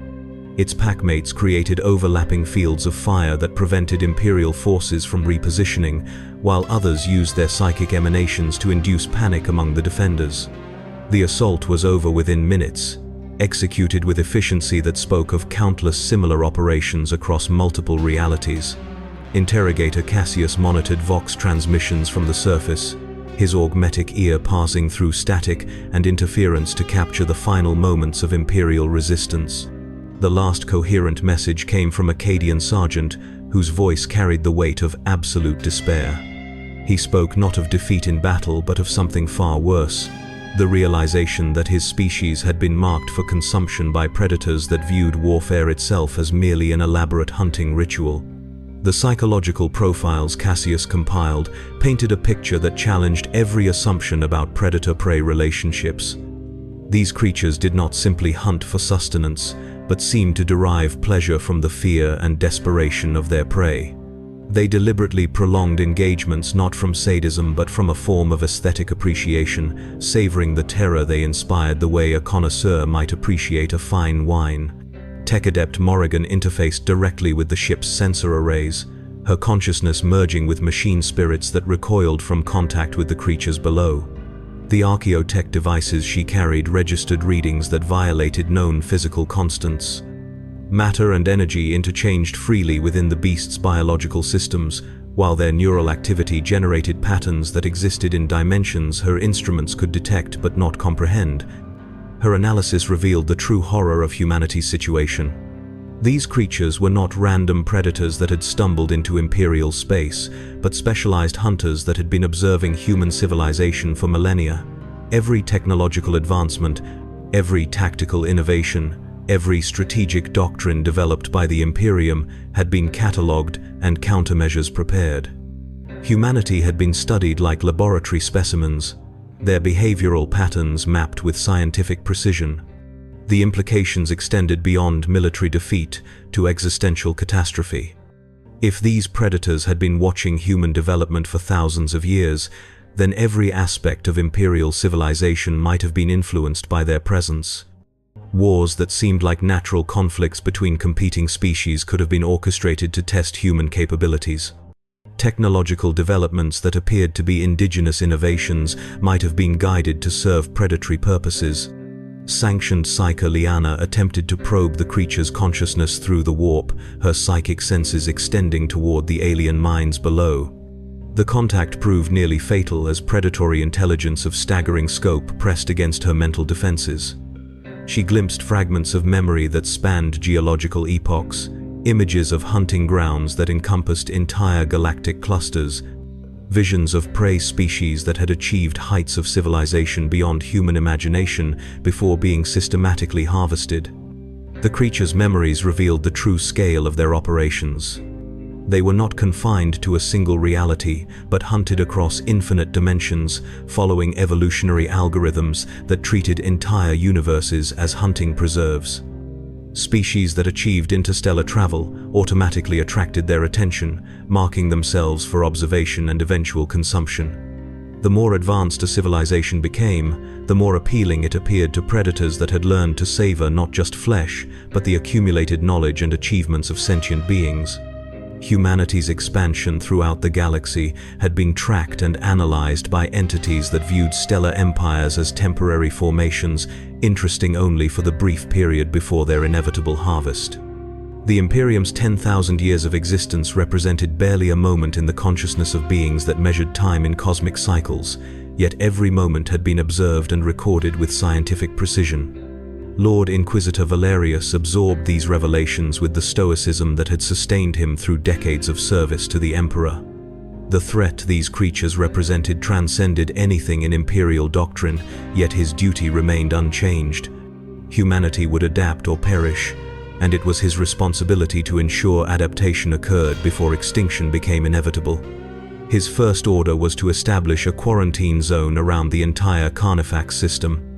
Its packmates created overlapping fields of fire that prevented Imperial forces from repositioning, while others used their psychic emanations to induce panic among the defenders. The assault was over within minutes, executed with efficiency that spoke of countless similar operations across multiple realities. Interrogator Cassius monitored Vox transmissions from the surface, his augmetic ear passing through static and interference to capture the final moments of Imperial resistance. The last coherent message came from Acadian Sergeant, whose voice carried the weight of absolute despair. He spoke not of defeat in battle, but of something far worse. The realization that his species had been marked for consumption by predators that viewed warfare itself as merely an elaborate hunting ritual. The psychological profiles Cassius compiled painted a picture that challenged every assumption about predator-prey relationships. These creatures did not simply hunt for sustenance, but seemed to derive pleasure from the fear and desperation of their prey. They deliberately prolonged engagements not from sadism but from a form of aesthetic appreciation, savoring the terror they inspired the way a connoisseur might appreciate a fine wine. Tech adept Morrigan interfaced directly with the ship's sensor arrays, her consciousness merging with machine spirits that recoiled from contact with the creatures below. The archaeotech devices she carried registered readings that violated known physical constants. Matter and energy interchanged freely within the beast's biological systems, while their neural activity generated patterns that existed in dimensions her instruments could detect but not comprehend. Her analysis revealed the true horror of humanity's situation. These creatures were not random predators that had stumbled into Imperial space, but specialized hunters that had been observing human civilization for millennia. Every technological advancement, every tactical innovation, every strategic doctrine developed by the Imperium had been catalogued and countermeasures prepared. Humanity had been studied like laboratory specimens, their behavioral patterns mapped with scientific precision. The implications extended beyond military defeat to existential catastrophe. If these predators had been watching human development for thousands of years, then every aspect of Imperial civilization might have been influenced by their presence. Wars that seemed like natural conflicts between competing species could have been orchestrated to test human capabilities. Technological developments that appeared to be indigenous innovations might have been guided to serve predatory purposes. Sanctioned Psyker Liana attempted to probe the creature's consciousness through the warp, her psychic senses extending toward the alien minds below. The contact proved nearly fatal as predatory intelligence of staggering scope pressed against her mental defenses. She glimpsed fragments of memory that spanned geological epochs, images of hunting grounds that encompassed entire galactic clusters, visions of prey species that had achieved heights of civilization beyond human imagination before being systematically harvested. The creature's memories revealed the true scale of their operations. They were not confined to a single reality, but hunted across infinite dimensions, following evolutionary algorithms that treated entire universes as hunting preserves. Species that achieved interstellar travel automatically attracted their attention, marking themselves for observation and eventual consumption. The more advanced a civilization became, the more appealing it appeared to predators that had learned to savor not just flesh, but the accumulated knowledge and achievements of sentient beings. Humanity's expansion throughout the galaxy had been tracked and analyzed by entities that viewed stellar empires as temporary formations, interesting only for the brief period before their inevitable harvest. The Imperium's 10,000 years of existence represented barely a moment in the consciousness of beings that measured time in cosmic cycles, yet every moment had been observed and recorded with scientific precision. Lord Inquisitor Valerius absorbed these revelations with the stoicism that had sustained him through decades of service to the Emperor. The threat these creatures represented transcended anything in Imperial doctrine, yet his duty remained unchanged. Humanity would adapt or perish, and it was his responsibility to ensure adaptation occurred before extinction became inevitable. His first order was to establish a quarantine zone around the entire Carnifax system.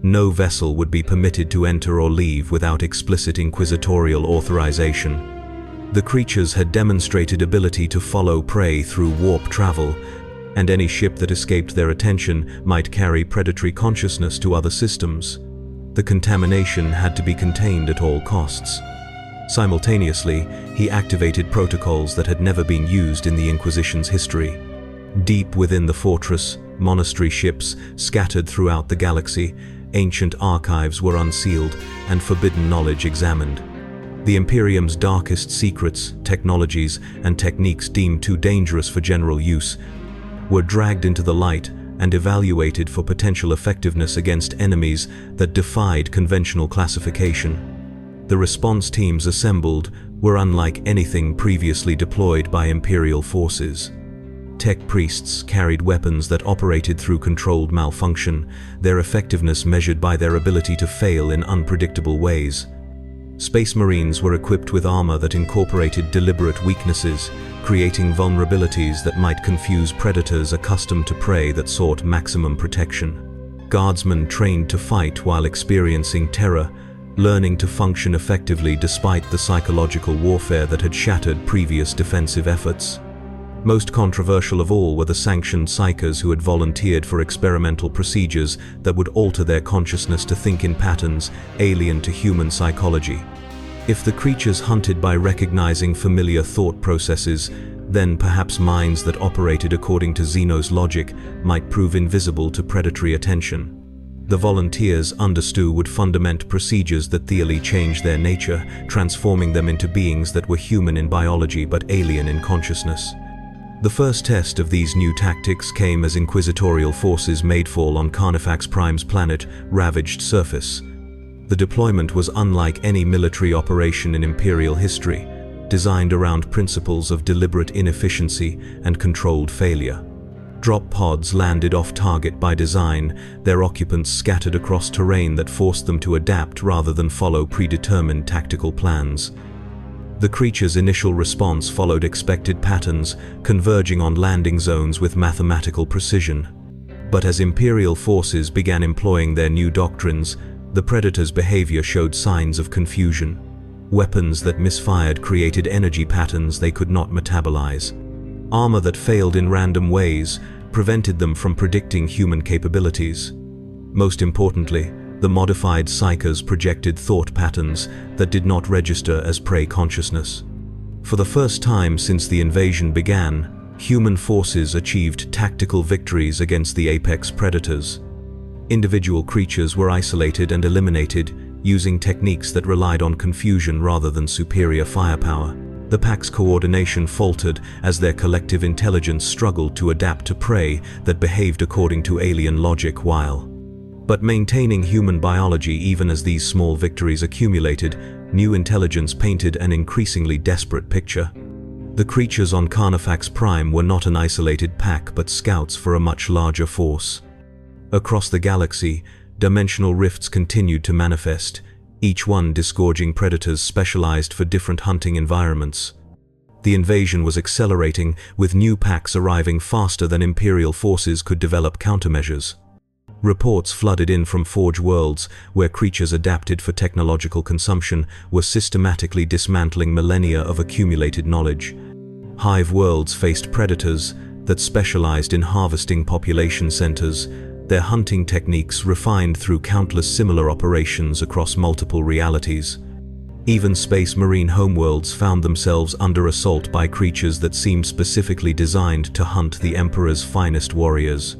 No vessel would be permitted to enter or leave without explicit inquisitorial authorization. The creatures had demonstrated ability to follow prey through warp travel, and any ship that escaped their attention might carry predatory consciousness to other systems. The contamination had to be contained at all costs. Simultaneously, he activated protocols that had never been used in the Inquisition's history. Deep within the fortress, monastery ships scattered throughout the galaxy, ancient archives were unsealed and forbidden knowledge examined. The Imperium's darkest secrets, technologies, and techniques deemed too dangerous for general use were dragged into the light and evaluated for potential effectiveness against enemies that defied conventional classification. The response teams assembled were unlike anything previously deployed by Imperial forces. Tech priests carried weapons that operated through controlled malfunction, their effectiveness measured by their ability to fail in unpredictable ways. Space Marines were equipped with armor that incorporated deliberate weaknesses, creating vulnerabilities that might confuse predators accustomed to prey that sought maximum protection. Guardsmen trained to fight while experiencing terror learning to function effectively despite the psychological warfare that had shattered previous defensive efforts. Most controversial of all were the sanctioned psychers who had volunteered for experimental procedures that would alter their consciousness to think in patterns alien to human psychology. If the creatures hunted by recognizing familiar thought processes, then perhaps minds that operated according to Zeno's logic might prove invisible to predatory attention. The volunteers understood would fundament procedures that theoretically changed their nature, transforming them into beings that were human in biology but alien in consciousness. The first test of these new tactics came as inquisitorial forces made fall on Carnifax Prime's planet, ravaged surface. The deployment was unlike any military operation in Imperial history, designed around principles of deliberate inefficiency and controlled failure. Drop pods landed off-target by design, their occupants scattered across terrain that forced them to adapt rather than follow predetermined tactical plans. The creature's initial response followed expected patterns, converging on landing zones with mathematical precision. But as Imperial forces began employing their new doctrines, the Predator's behavior showed signs of confusion. Weapons that misfired created energy patterns they could not metabolize. Armor that failed in random ways prevented them from predicting human capabilities. Most importantly, the modified psychers projected thought patterns that did not register as prey consciousness. For the first time since the invasion began, human forces achieved tactical victories against the apex predators. Individual creatures were isolated and eliminated using techniques that relied on confusion rather than superior firepower. The pack's coordination faltered as their collective intelligence struggled to adapt to prey that behaved according to alien logic but maintaining human biology. Even as these small victories accumulated, new intelligence painted an increasingly desperate picture. The creatures on Carnifax Prime were not an isolated pack but scouts for a much larger force. Across the galaxy, dimensional rifts continued to manifest, each one disgorging predators specialized for different hunting environments. The invasion was accelerating, with new packs arriving faster than Imperial forces could develop countermeasures. Reports flooded in from Forge worlds, where creatures adapted for technological consumption were systematically dismantling millennia of accumulated knowledge. Hive worlds faced predators that specialized in harvesting population centers, their hunting techniques refined through countless similar operations across multiple realities. Even Space Marine homeworlds found themselves under assault by creatures that seemed specifically designed to hunt the Emperor's finest warriors.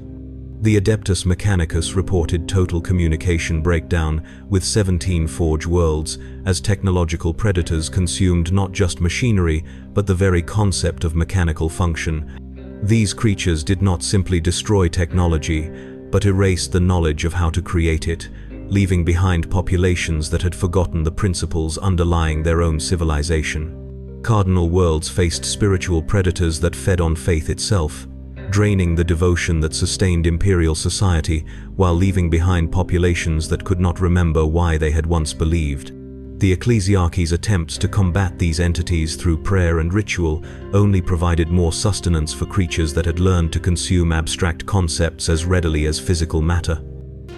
The Adeptus Mechanicus reported total communication breakdown with 17 Forge worlds, as technological predators consumed not just machinery, but the very concept of mechanical function. These creatures did not simply destroy technology, but erased the knowledge of how to create it, leaving behind populations that had forgotten the principles underlying their own civilization. Cardinal worlds faced spiritual predators that fed on faith itself, draining the devotion that sustained Imperial society while leaving behind populations that could not remember why they had once believed. The Ecclesiarchy's attempts to combat these entities through prayer and ritual only provided more sustenance for creatures that had learned to consume abstract concepts as readily as physical matter.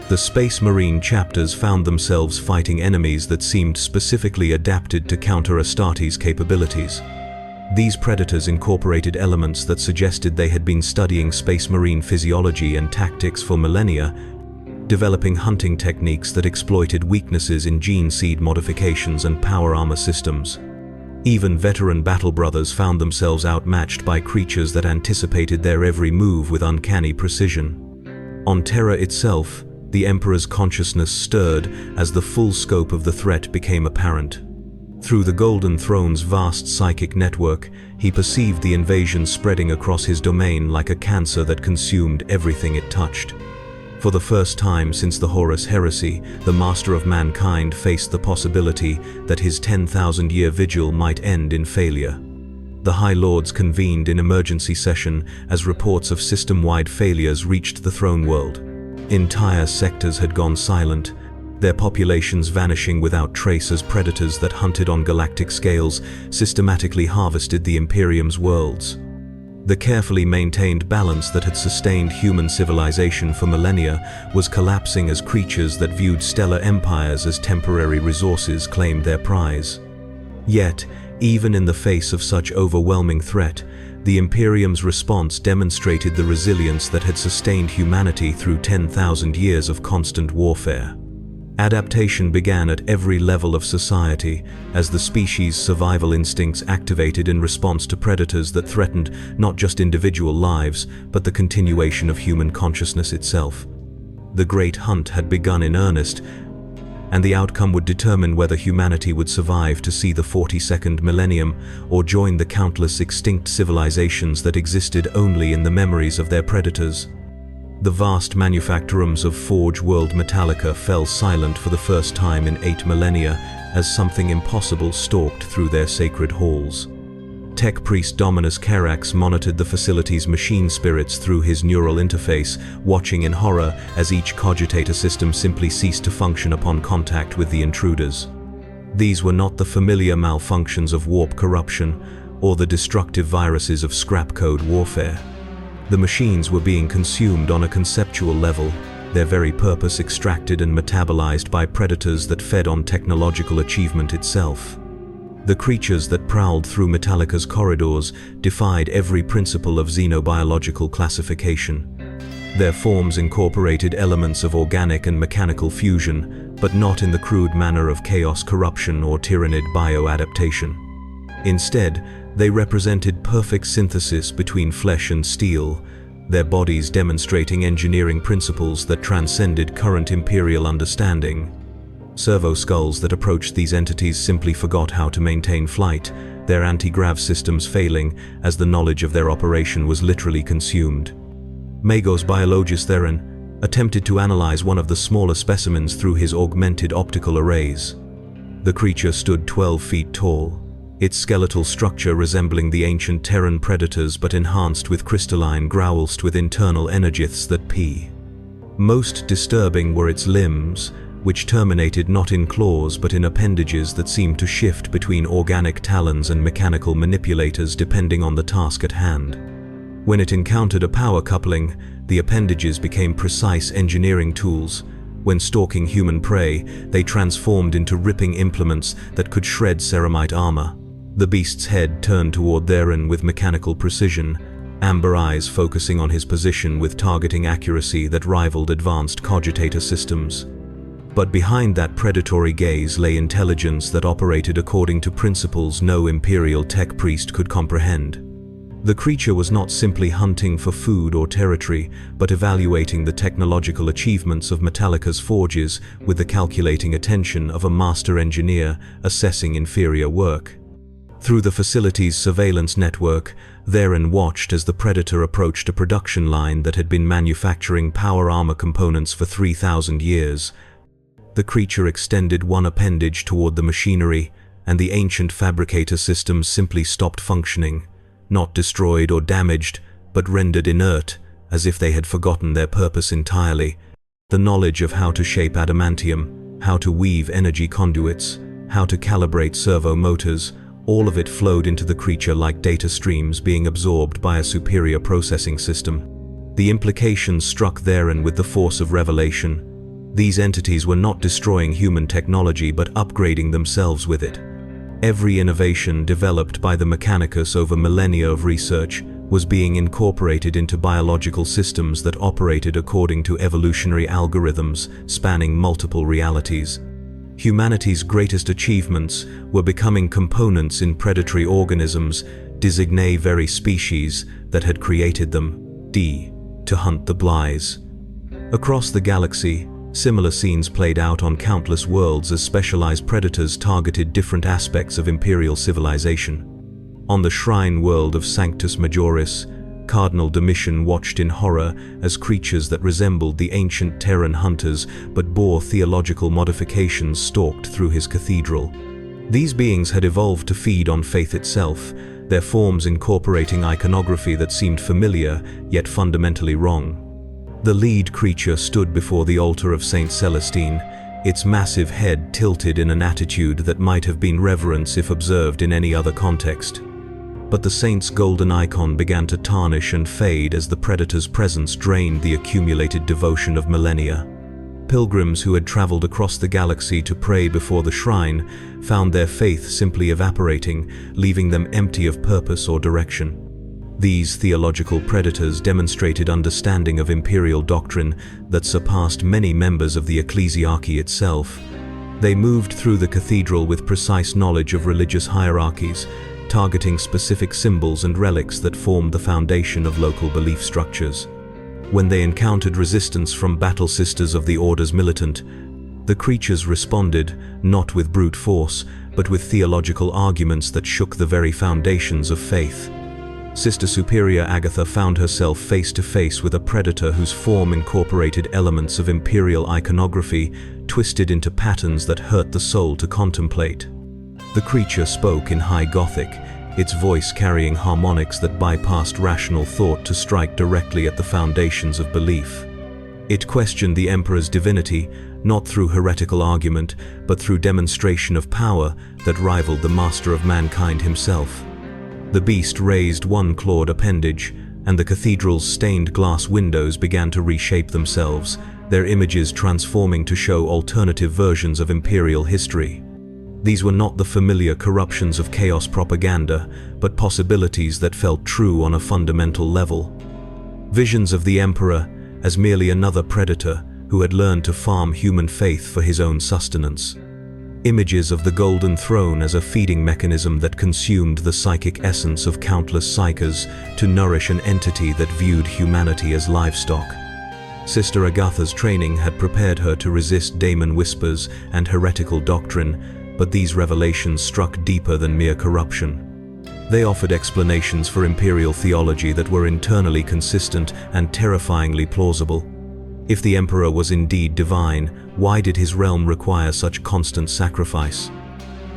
The Space Marine chapters found themselves fighting enemies that seemed specifically adapted to counter Astartes' capabilities. These predators incorporated elements that suggested they had been studying Space Marine physiology and tactics for millennia, developing hunting techniques that exploited weaknesses in gene seed modifications and power armor systems. Even veteran battle brothers found themselves outmatched by creatures that anticipated their every move with uncanny precision. On Terra itself, the Emperor's consciousness stirred as the full scope of the threat became apparent. Through the Golden Throne's vast psychic network, he perceived the invasion spreading across his domain like a cancer that consumed everything it touched. For the first time since the Horus Heresy, the Master of Mankind faced the possibility that his 10,000-year vigil might end in failure. The High Lords convened in emergency session as reports of system-wide failures reached the throne world. Entire sectors had gone silent, their populations vanishing without trace as predators that hunted on galactic scales systematically harvested the Imperium's worlds. The carefully maintained balance that had sustained human civilization for millennia was collapsing as creatures that viewed stellar empires as temporary resources claimed their prize. Yet, even in the face of such overwhelming threat, the Imperium's response demonstrated the resilience that had sustained humanity through 10,000 years of constant warfare. Adaptation began at every level of society as the species' survival instincts activated in response to predators that threatened not just individual lives, but the continuation of human consciousness itself. The Great Hunt had begun in earnest, and the outcome would determine whether humanity would survive to see the 42nd millennium or join the countless extinct civilizations that existed only in the memories of their predators. The vast manufactorums of Forge World Metallica fell silent for the first time in 8 millennia as something impossible stalked through their sacred halls. Tech priest Dominus Carax monitored the facility's machine spirits through his neural interface, watching in horror as each cogitator system simply ceased to function upon contact with the intruders. These were not the familiar malfunctions of warp corruption or the destructive viruses of scrap code warfare. The machines were being consumed on a conceptual level, their very purpose extracted and metabolized by predators that fed on technological achievement itself. The creatures that prowled through Metallica's corridors defied every principle of xenobiological classification. Their forms incorporated elements of organic and mechanical fusion, but not in the crude manner of chaos corruption or tyrannid bioadaptation. Instead, they represented perfect synthesis between flesh and steel, their bodies demonstrating engineering principles that transcended current imperial understanding. Servo skulls that approached these entities simply forgot how to maintain flight, their anti-grav systems failing as the knowledge of their operation was literally consumed. Magos biologist Theron attempted to analyze one of the smaller specimens through his augmented optical arrays. The creature stood 12 feet tall, its skeletal structure resembling the ancient Terran predators but enhanced with crystalline growls with internal energiths that pee. Most disturbing were its limbs, which terminated not in claws but in appendages that seemed to shift between organic talons and mechanical manipulators depending on the task at hand. When it encountered a power coupling, the appendages became precise engineering tools. When stalking human prey, they transformed into ripping implements that could shred ceramite armor. The beast's head turned toward Theron with mechanical precision, amber eyes focusing on his position with targeting accuracy that rivaled advanced cogitator systems. But behind that predatory gaze lay intelligence that operated according to principles no imperial tech priest could comprehend. The creature was not simply hunting for food or territory, but evaluating the technological achievements of Metallica's forges with the calculating attention of a master engineer assessing inferior work. Through the facility's surveillance network, Theron watched as the Predator approached a production line that had been manufacturing power armor components for 3,000 years. The creature extended one appendage toward the machinery, and the ancient fabricator systems simply stopped functioning, not destroyed or damaged, but rendered inert, as if they had forgotten their purpose entirely. The knowledge of how to shape adamantium, how to weave energy conduits, how to calibrate servo motors, all of it flowed into the creature like data streams being absorbed by a superior processing system. The implications struck Theron with the force of revelation. These entities were not destroying human technology but upgrading themselves with it. Every innovation developed by the Mechanicus over millennia of research was being incorporated into biological systems that operated according to evolutionary algorithms spanning multiple realities. Humanity's greatest achievements were becoming components in predatory organisms, designae very species that had created them, to hunt the Blighs. Across the galaxy, similar scenes played out on countless worlds as specialized predators targeted different aspects of imperial civilization. On the shrine world of Sanctus Majoris, Cardinal Domitian watched in horror as creatures that resembled the ancient Terran hunters but bore theological modifications stalked through his cathedral. These beings had evolved to feed on faith itself, their forms incorporating iconography that seemed familiar yet fundamentally wrong. The lead creature stood before the altar of Saint Celestine, its massive head tilted in an attitude that might have been reverence if observed in any other context. But the saint's golden icon began to tarnish and fade as the predator's presence drained the accumulated devotion of millennia. Pilgrims who had traveled across the galaxy to pray before the shrine found their faith simply evaporating, leaving them empty of purpose or direction. These theological predators demonstrated understanding of imperial doctrine that surpassed many members of the ecclesiarchy itself. They moved through the cathedral with precise knowledge of religious hierarchies, targeting specific symbols and relics that formed the foundation of local belief structures. When they encountered resistance from battle sisters of the Order's militant, the creatures responded not with brute force, but with theological arguments that shook the very foundations of faith. Sister Superior Agatha found herself face to face with a predator whose form incorporated elements of imperial iconography, twisted into patterns that hurt the soul to contemplate. The creature spoke in High Gothic, its voice carrying harmonics that bypassed rational thought to strike directly at the foundations of belief. It questioned the Emperor's divinity, not through heretical argument, but through demonstration of power that rivaled the master of mankind himself. The beast raised one clawed appendage, and the cathedral's stained glass windows began to reshape themselves, their images transforming to show alternative versions of imperial history. These were not the familiar corruptions of chaos propaganda, but possibilities that felt true on a fundamental level. Visions of the Emperor as merely another predator who had learned to farm human faith for his own sustenance. Images of the Golden Throne as a feeding mechanism that consumed the psychic essence of countless psychers to nourish an entity that viewed humanity as livestock. Sister Agatha's training had prepared her to resist daemon whispers and heretical doctrine, but these revelations struck deeper than mere corruption. They offered explanations for imperial theology that were internally consistent and terrifyingly plausible. If the Emperor was indeed divine, why did his realm require such constant sacrifice?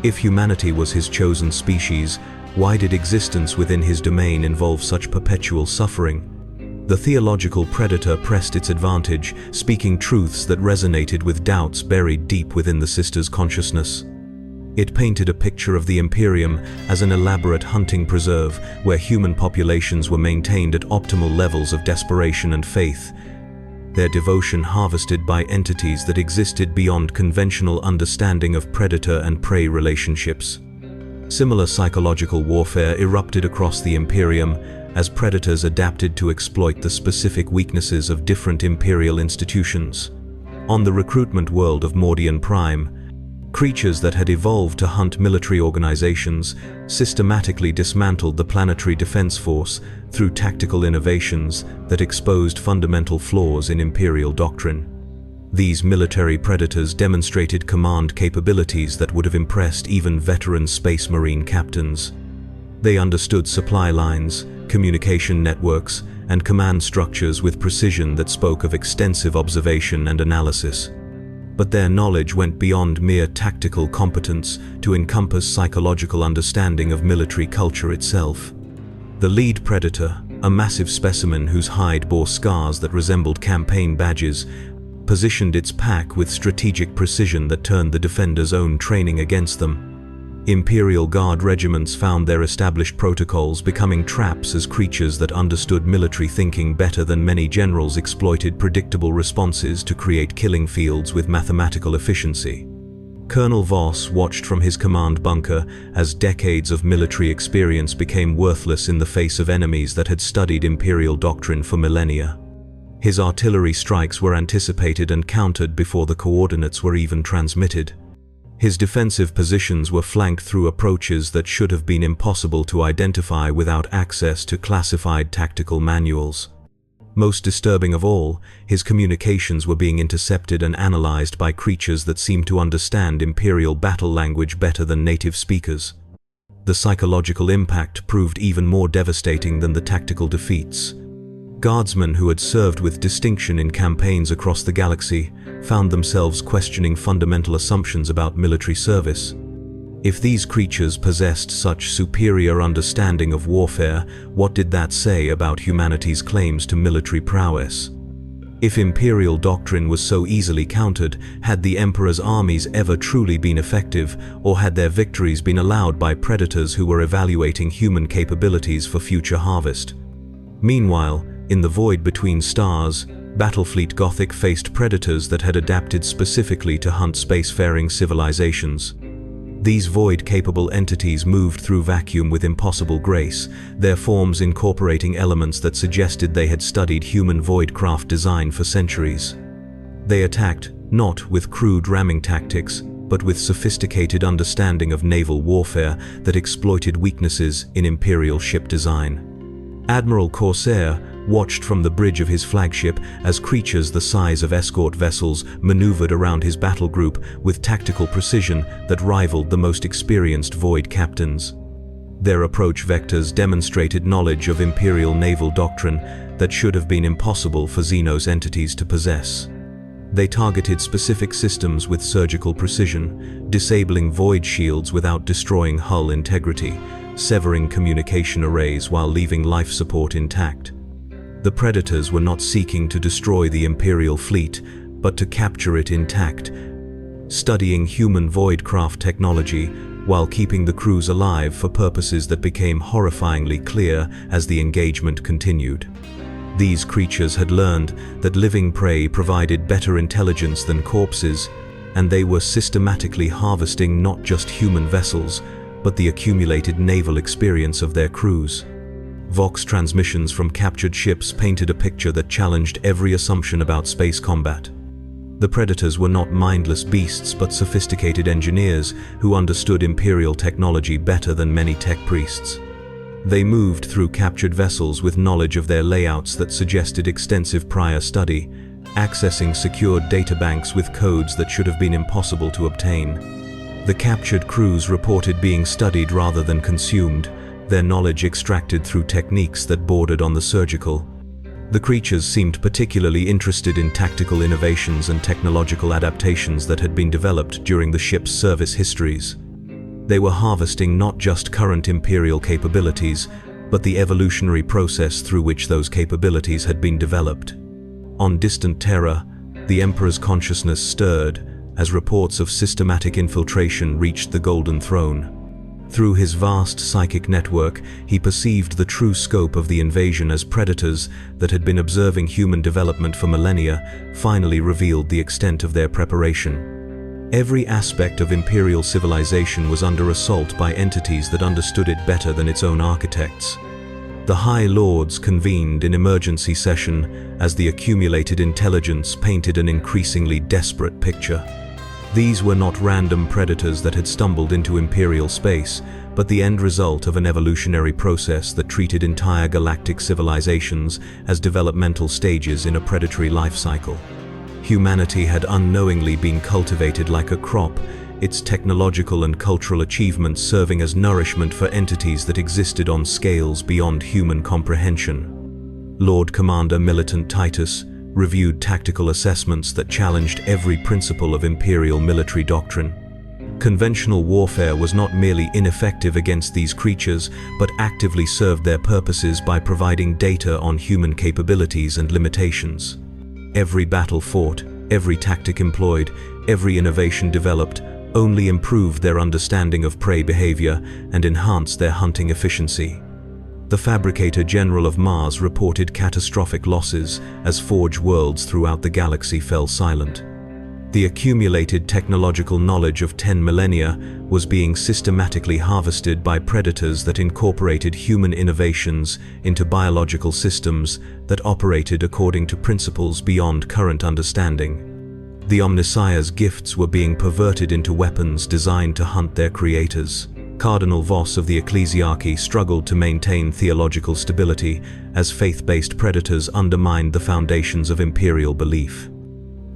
If humanity was his chosen species, why did existence within his domain involve such perpetual suffering? The theological predator pressed its advantage, speaking truths that resonated with doubts buried deep within the sister's consciousness. It painted a picture of the Imperium as an elaborate hunting preserve where human populations were maintained at optimal levels of desperation and faith, their devotion harvested by entities that existed beyond conventional understanding of predator and prey relationships. Similar psychological warfare erupted across the Imperium as predators adapted to exploit the specific weaknesses of different imperial institutions. On the recruitment world of Millennium Prime, creatures that had evolved to hunt military organizations systematically dismantled the planetary defense force through tactical innovations that exposed fundamental flaws in imperial doctrine. These military predators demonstrated command capabilities that would have impressed even veteran space marine captains. They understood supply lines, communication networks, and command structures with precision that spoke of extensive observation and analysis. But their knowledge went beyond mere tactical competence to encompass psychological understanding of military culture itself. The lead predator, a massive specimen whose hide bore scars that resembled campaign badges, positioned its pack with strategic precision that turned the defenders' own training against them. Imperial Guard regiments found their established protocols becoming traps as creatures that understood military thinking better than many generals exploited predictable responses to create killing fields with mathematical efficiency. Colonel Voss watched from his command bunker as decades of military experience became worthless in the face of enemies that had studied imperial doctrine for millennia. His artillery strikes were anticipated and countered before the coordinates were even transmitted. His defensive positions were flanked through approaches that should have been impossible to identify without access to classified tactical manuals. Most disturbing of all, his communications were being intercepted and analyzed by creatures that seemed to understand imperial battle language better than native speakers. The psychological impact proved even more devastating than the tactical defeats. Guardsmen who had served with distinction in campaigns across the galaxy found themselves questioning fundamental assumptions about military service. If these creatures possessed such superior understanding of warfare, what did that say about humanity's claims to military prowess? If Imperial doctrine was so easily countered, had the Emperor's armies ever truly been effective, or had their victories been allowed by predators who were evaluating human capabilities for future harvest? Meanwhile, in the void between stars, Battlefleet Gothic faced predators that had adapted specifically to hunt spacefaring civilizations. These void-capable entities moved through vacuum with impossible grace, their forms incorporating elements that suggested they had studied human voidcraft design for centuries. They attacked, not with crude ramming tactics, but with sophisticated understanding of naval warfare that exploited weaknesses in Imperial ship design. Admiral Corsair watched from the bridge of his flagship as creatures the size of escort vessels maneuvered around his battle group with tactical precision that rivaled the most experienced void captains. Their approach vectors demonstrated knowledge of Imperial naval doctrine that should have been impossible for Xenos entities to possess. They targeted specific systems with surgical precision, disabling void shields without destroying hull integrity, severing communication arrays while leaving life support intact. The predators were not seeking to destroy the Imperial fleet, but to capture it intact, studying human voidcraft technology while keeping the crews alive for purposes that became horrifyingly clear as the engagement continued. These creatures had learned that living prey provided better intelligence than corpses, and they were systematically harvesting not just human vessels, but the accumulated naval experience of their crews. Vox transmissions from captured ships painted a picture that challenged every assumption about space combat. The predators were not mindless beasts but sophisticated engineers who understood Imperial technology better than many tech priests. They moved through captured vessels with knowledge of their layouts that suggested extensive prior study, accessing secured databanks with codes that should have been impossible to obtain. The captured crews reported being studied rather than consumed, their knowledge extracted through techniques that bordered on the surgical. The creatures seemed particularly interested in tactical innovations and technological adaptations that had been developed during the ship's service histories. They were harvesting not just current Imperial capabilities, but the evolutionary process through which those capabilities had been developed. On distant Terra, the Emperor's consciousness stirred as reports of systematic infiltration reached the Golden Throne. Through his vast psychic network, he perceived the true scope of the invasion as predators that had been observing human development for millennia finally revealed the extent of their preparation. Every aspect of Imperial civilization was under assault by entities that understood it better than its own architects. The High Lords convened in emergency session as the accumulated intelligence painted an increasingly desperate picture. These were not random predators that had stumbled into Imperial space, but the end result of an evolutionary process that treated entire galactic civilizations as developmental stages in a predatory life cycle. Humanity had unknowingly been cultivated like a crop, its technological and cultural achievements serving as nourishment for entities that existed on scales beyond human comprehension. Lord Commander Militant Titus reviewed tactical assessments that challenged every principle of Imperial military doctrine. Conventional warfare was not merely ineffective against these creatures, but actively served their purposes by providing data on human capabilities and limitations. Every battle fought, every tactic employed, every innovation developed only improved their understanding of prey behavior and enhanced their hunting efficiency. The Fabricator General of Mars reported catastrophic losses as Forge worlds throughout the galaxy fell silent. The accumulated technological knowledge of 10 millennia was being systematically harvested by predators that incorporated human innovations into biological systems that operated according to principles beyond current understanding. The Omnissiah's gifts were being perverted into weapons designed to hunt their creators. Cardinal Voss of the Ecclesiarchy struggled to maintain theological stability as faith-based predators undermined the foundations of Imperial belief.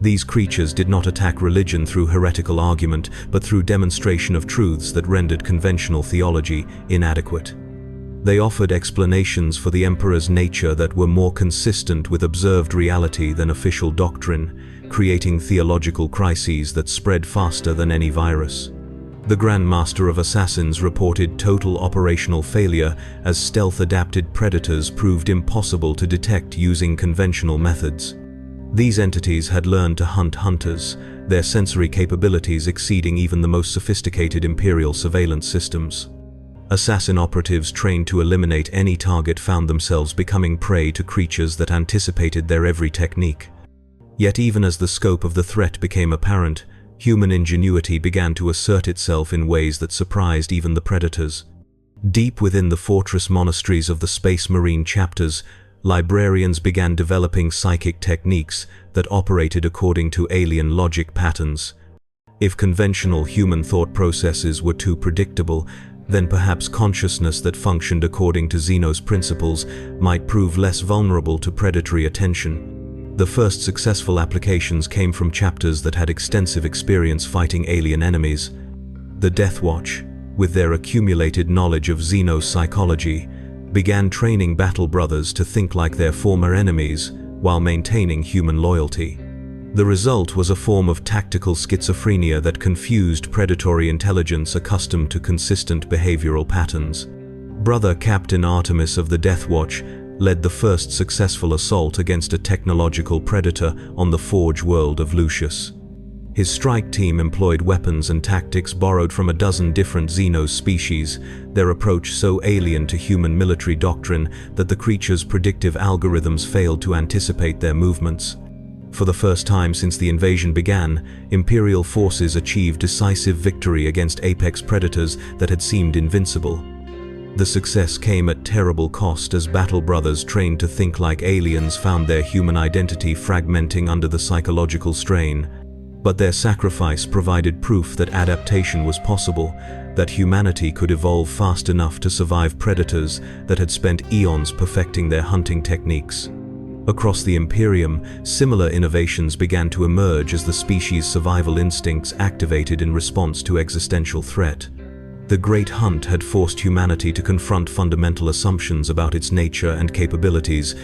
These creatures did not attack religion through heretical argument, but through demonstration of truths that rendered conventional theology inadequate. They offered explanations for the Emperor's nature that were more consistent with observed reality than official doctrine, creating theological crises that spread faster than any virus. The Grand Master of Assassins reported total operational failure as stealth-adapted predators proved impossible to detect using conventional methods. These entities had learned to hunt hunters, their sensory capabilities exceeding even the most sophisticated Imperial surveillance systems. Assassin operatives trained to eliminate any target found themselves becoming prey to creatures that anticipated their every technique. Yet even as the scope of the threat became apparent, human ingenuity began to assert itself in ways that surprised even the predators. Deep within the fortress monasteries of the Space Marine chapters, librarians began developing psychic techniques that operated according to alien logic patterns. If conventional human thought processes were too predictable, then perhaps consciousness that functioned according to Zeno's principles might prove less vulnerable to predatory attention. The first successful applications came from chapters that had extensive experience fighting alien enemies. The Death Watch, with their accumulated knowledge of Zeno's psychology, began training battle brothers to think like their former enemies while maintaining human loyalty. The result was a form of tactical schizophrenia that confused predatory intelligence accustomed to consistent behavioral patterns. Brother Captain Artemis of the Death Watch led the first successful assault against a technological predator on the Forge world of Lucius. His strike team employed weapons and tactics borrowed from a dozen different Xenos species, their approach so alien to human military doctrine that the creature's predictive algorithms failed to anticipate their movements. For the first time since the invasion began, Imperial forces achieved decisive victory against apex predators that had seemed invincible. The success came at terrible cost as battle brothers trained to think like aliens found their human identity fragmenting under the psychological strain. But their sacrifice provided proof that adaptation was possible, that humanity could evolve fast enough to survive predators that had spent eons perfecting their hunting techniques. Across the Imperium, similar innovations began to emerge as the species' survival instincts activated in response to existential threat. The Great Hunt had forced humanity to confront fundamental assumptions about its nature and capabilities,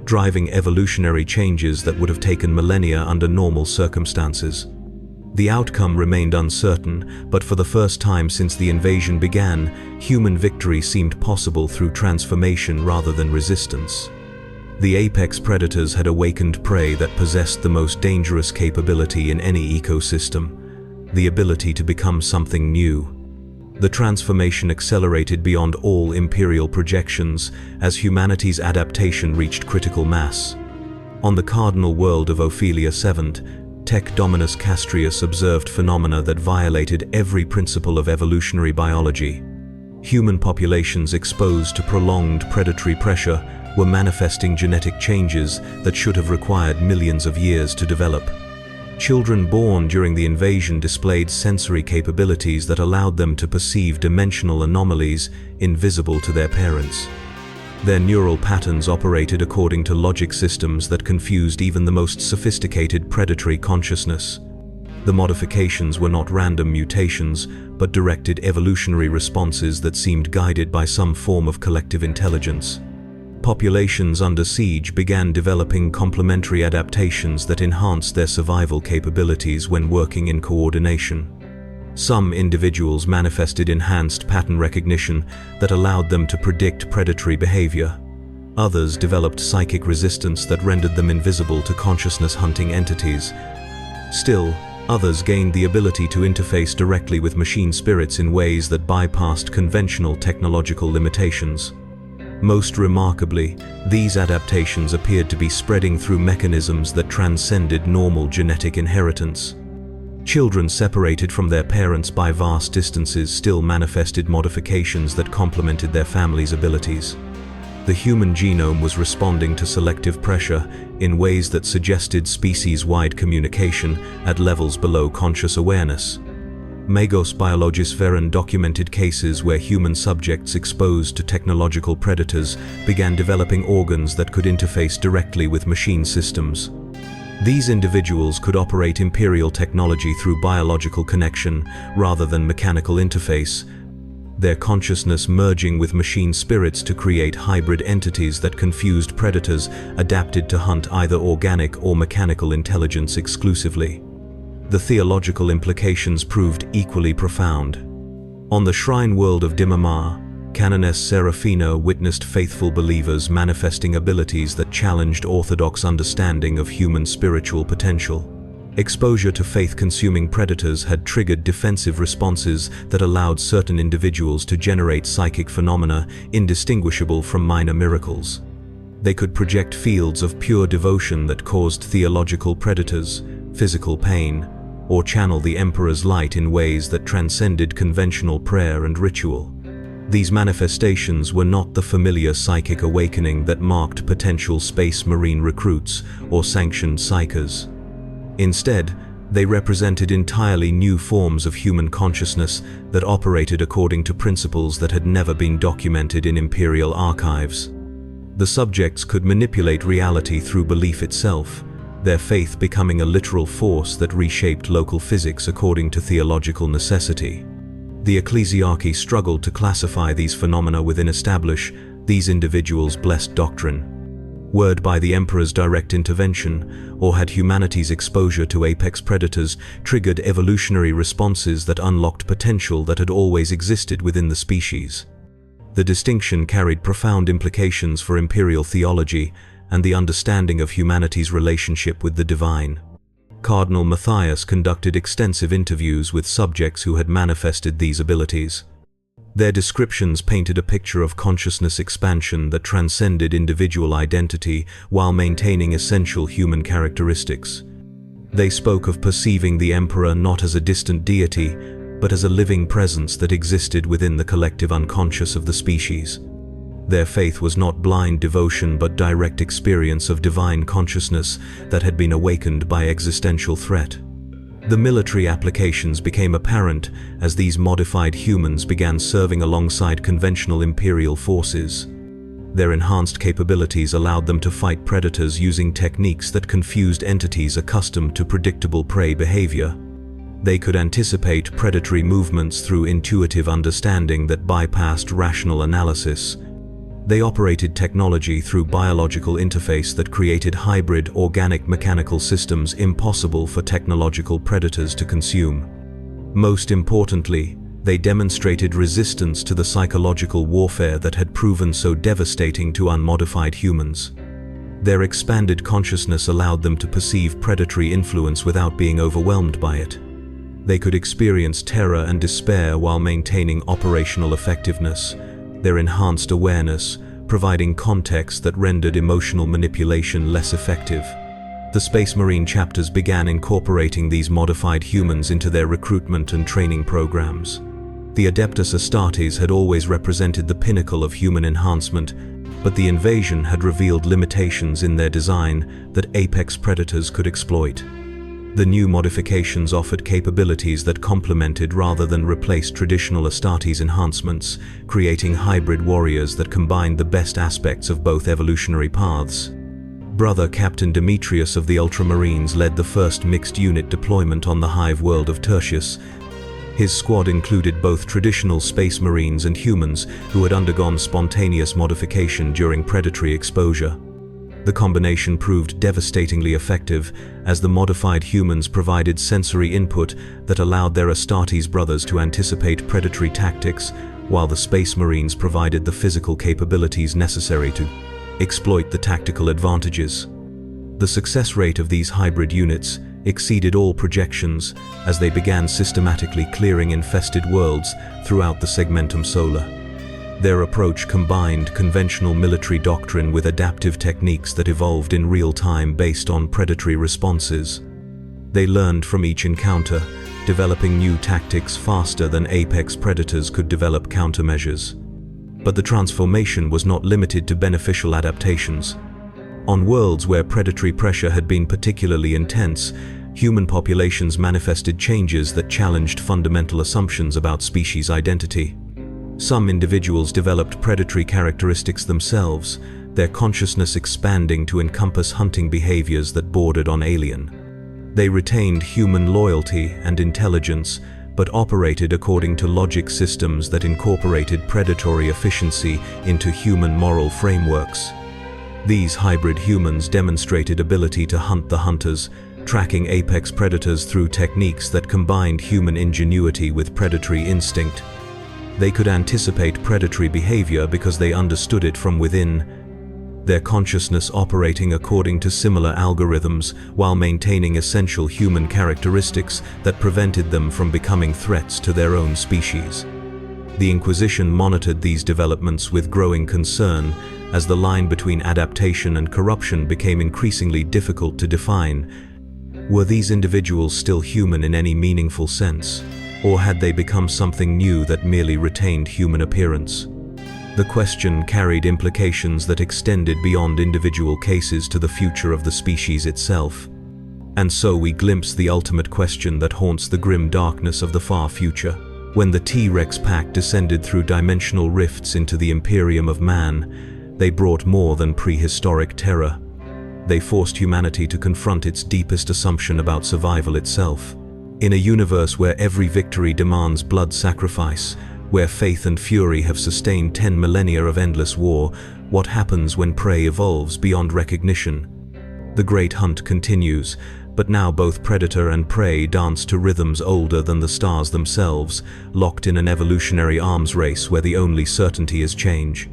driving evolutionary changes that would have taken millennia under normal circumstances. The outcome remained uncertain, but for the first time since the invasion began, human victory seemed possible through transformation rather than resistance. The apex predators had awakened prey that possessed the most dangerous capability in any ecosystem: the ability to become something new. The transformation accelerated beyond all Imperial projections as humanity's adaptation reached critical mass. On the cardinal world of Ophelia VII, Tech Dominus Castrius observed phenomena that violated every principle of evolutionary biology. Human populations exposed to prolonged predatory pressure were manifesting genetic changes that should have required millions of years to develop. Children born during the invasion displayed sensory capabilities that allowed them to perceive dimensional anomalies invisible to their parents. Their neural patterns operated according to logic systems that confused even the most sophisticated predatory consciousness. The modifications were not random mutations, but directed evolutionary responses that seemed guided by some form of collective intelligence. Populations under siege began developing complementary adaptations that enhanced their survival capabilities when working in coordination. Some individuals manifested enhanced pattern recognition that allowed them to predict predatory behavior. Others developed psychic resistance that rendered them invisible to consciousness-hunting entities. Still, others gained the ability to interface directly with machine spirits in ways that bypassed conventional technological limitations. Most remarkably, these adaptations appeared to be spreading through mechanisms that transcended normal genetic inheritance. Children separated from their parents by vast distances still manifested modifications that complemented their families' abilities. The human genome was responding to selective pressure in ways that suggested species-wide communication at levels below conscious awareness. Magos Biologis Veron documented cases where human subjects exposed to technological predators began developing organs that could interface directly with machine systems. These individuals could operate Imperial technology through biological connection rather than mechanical interface, their consciousness merging with machine spirits to create hybrid entities that confused predators adapted to hunt either organic or mechanical intelligence exclusively. The theological implications proved equally profound. On the shrine world of Dimamar, Canoness Serafina witnessed faithful believers manifesting abilities that challenged orthodox understanding of human spiritual potential. Exposure to faith-consuming predators had triggered defensive responses that allowed certain individuals to generate psychic phenomena indistinguishable from minor miracles. They could project fields of pure devotion that caused theological predators, physical pain, or channel the Emperor's light in ways that transcended conventional prayer and ritual. These manifestations were not the familiar psychic awakening that marked potential Space Marine recruits or sanctioned psychers. Instead, they represented entirely new forms of human consciousness that operated according to principles that had never been documented in Imperial archives. The subjects could manipulate reality through belief itself, their faith becoming a literal force that reshaped local physics according to theological necessity. The ecclesiarchy struggled to classify these phenomena within these individuals' blessed doctrine. Were by the Emperor's direct intervention, or had humanity's exposure to apex predators triggered evolutionary responses that unlocked potential that had always existed within the species? The distinction carried profound implications for Imperial theology and the understanding of humanity's relationship with the divine. Cardinal Matthias conducted extensive interviews with subjects who had manifested these abilities. Their descriptions painted a picture of consciousness expansion that transcended individual identity while maintaining essential human characteristics. They spoke of perceiving the Emperor not as a distant deity, but as a living presence that existed within the collective unconscious of the species. Their faith was not blind devotion but direct experience of divine consciousness that had been awakened by existential threat. The military applications became apparent as these modified humans began serving alongside conventional Imperial forces. Their enhanced capabilities allowed them to fight predators using techniques that confused entities accustomed to predictable prey behavior. They could anticipate predatory movements through intuitive understanding that bypassed rational analysis. They operated technology through biological interface that created hybrid organic-mechanical systems impossible for technological predators to consume. Most importantly, they demonstrated resistance to the psychological warfare that had proven so devastating to unmodified humans. Their expanded consciousness allowed them to perceive predatory influence without being overwhelmed by it. They could experience terror and despair while maintaining operational effectiveness, their enhanced awareness providing context that rendered emotional manipulation less effective. The Space Marine chapters began incorporating these modified humans into their recruitment and training programs. The Adeptus Astartes had always represented the pinnacle of human enhancement, but the invasion had revealed limitations in their design that apex predators could exploit. The new modifications offered capabilities that complemented rather than replaced traditional Astartes enhancements, creating hybrid warriors that combined the best aspects of both evolutionary paths. Brother Captain Demetrius of the Ultramarines led the first mixed unit deployment on the hive world of Tertius. His squad included both traditional Space Marines and humans who had undergone spontaneous modification during predatory exposure. The combination proved devastatingly effective, as the modified humans provided sensory input that allowed their Astartes brothers to anticipate predatory tactics, while the Space Marines provided the physical capabilities necessary to exploit the tactical advantages. The success rate of these hybrid units exceeded all projections as they began systematically clearing infested worlds throughout the Segmentum Solar. Their approach combined conventional military doctrine with adaptive techniques that evolved in real time based on predatory responses. They learned from each encounter, developing new tactics faster than apex predators could develop countermeasures. But the transformation was not limited to beneficial adaptations. On worlds where predatory pressure had been particularly intense, human populations manifested changes that challenged fundamental assumptions about species identity. Some individuals developed predatory characteristics themselves, their consciousness expanding to encompass hunting behaviors that bordered on alien. They retained human loyalty and intelligence, but operated according to logic systems that incorporated predatory efficiency into human moral frameworks. These hybrid humans demonstrated ability to hunt the hunters, tracking apex predators through techniques that combined human ingenuity with predatory instinct. They could anticipate predatory behavior because they understood it from within, their consciousness operating according to similar algorithms while maintaining essential human characteristics that prevented them from becoming threats to their own species. The Inquisition monitored these developments with growing concern as the line between adaptation and corruption became increasingly difficult to define. Were these individuals still human in any meaningful sense, or had they become something new that merely retained human appearance? The question carried implications that extended beyond individual cases to the future of the species itself. And so we glimpse the ultimate question that haunts the grim darkness of the far future. When the T-Rex pack descended through dimensional rifts into the Imperium of man, they brought more than prehistoric terror. They forced humanity to confront its deepest assumption about survival itself. In a universe where every victory demands blood sacrifice, where faith and fury have sustained 10 millennia of endless war, what happens when prey evolves beyond recognition? The great hunt continues, but now both predator and prey dance to rhythms older than the stars themselves, locked in an evolutionary arms race where the only certainty is change.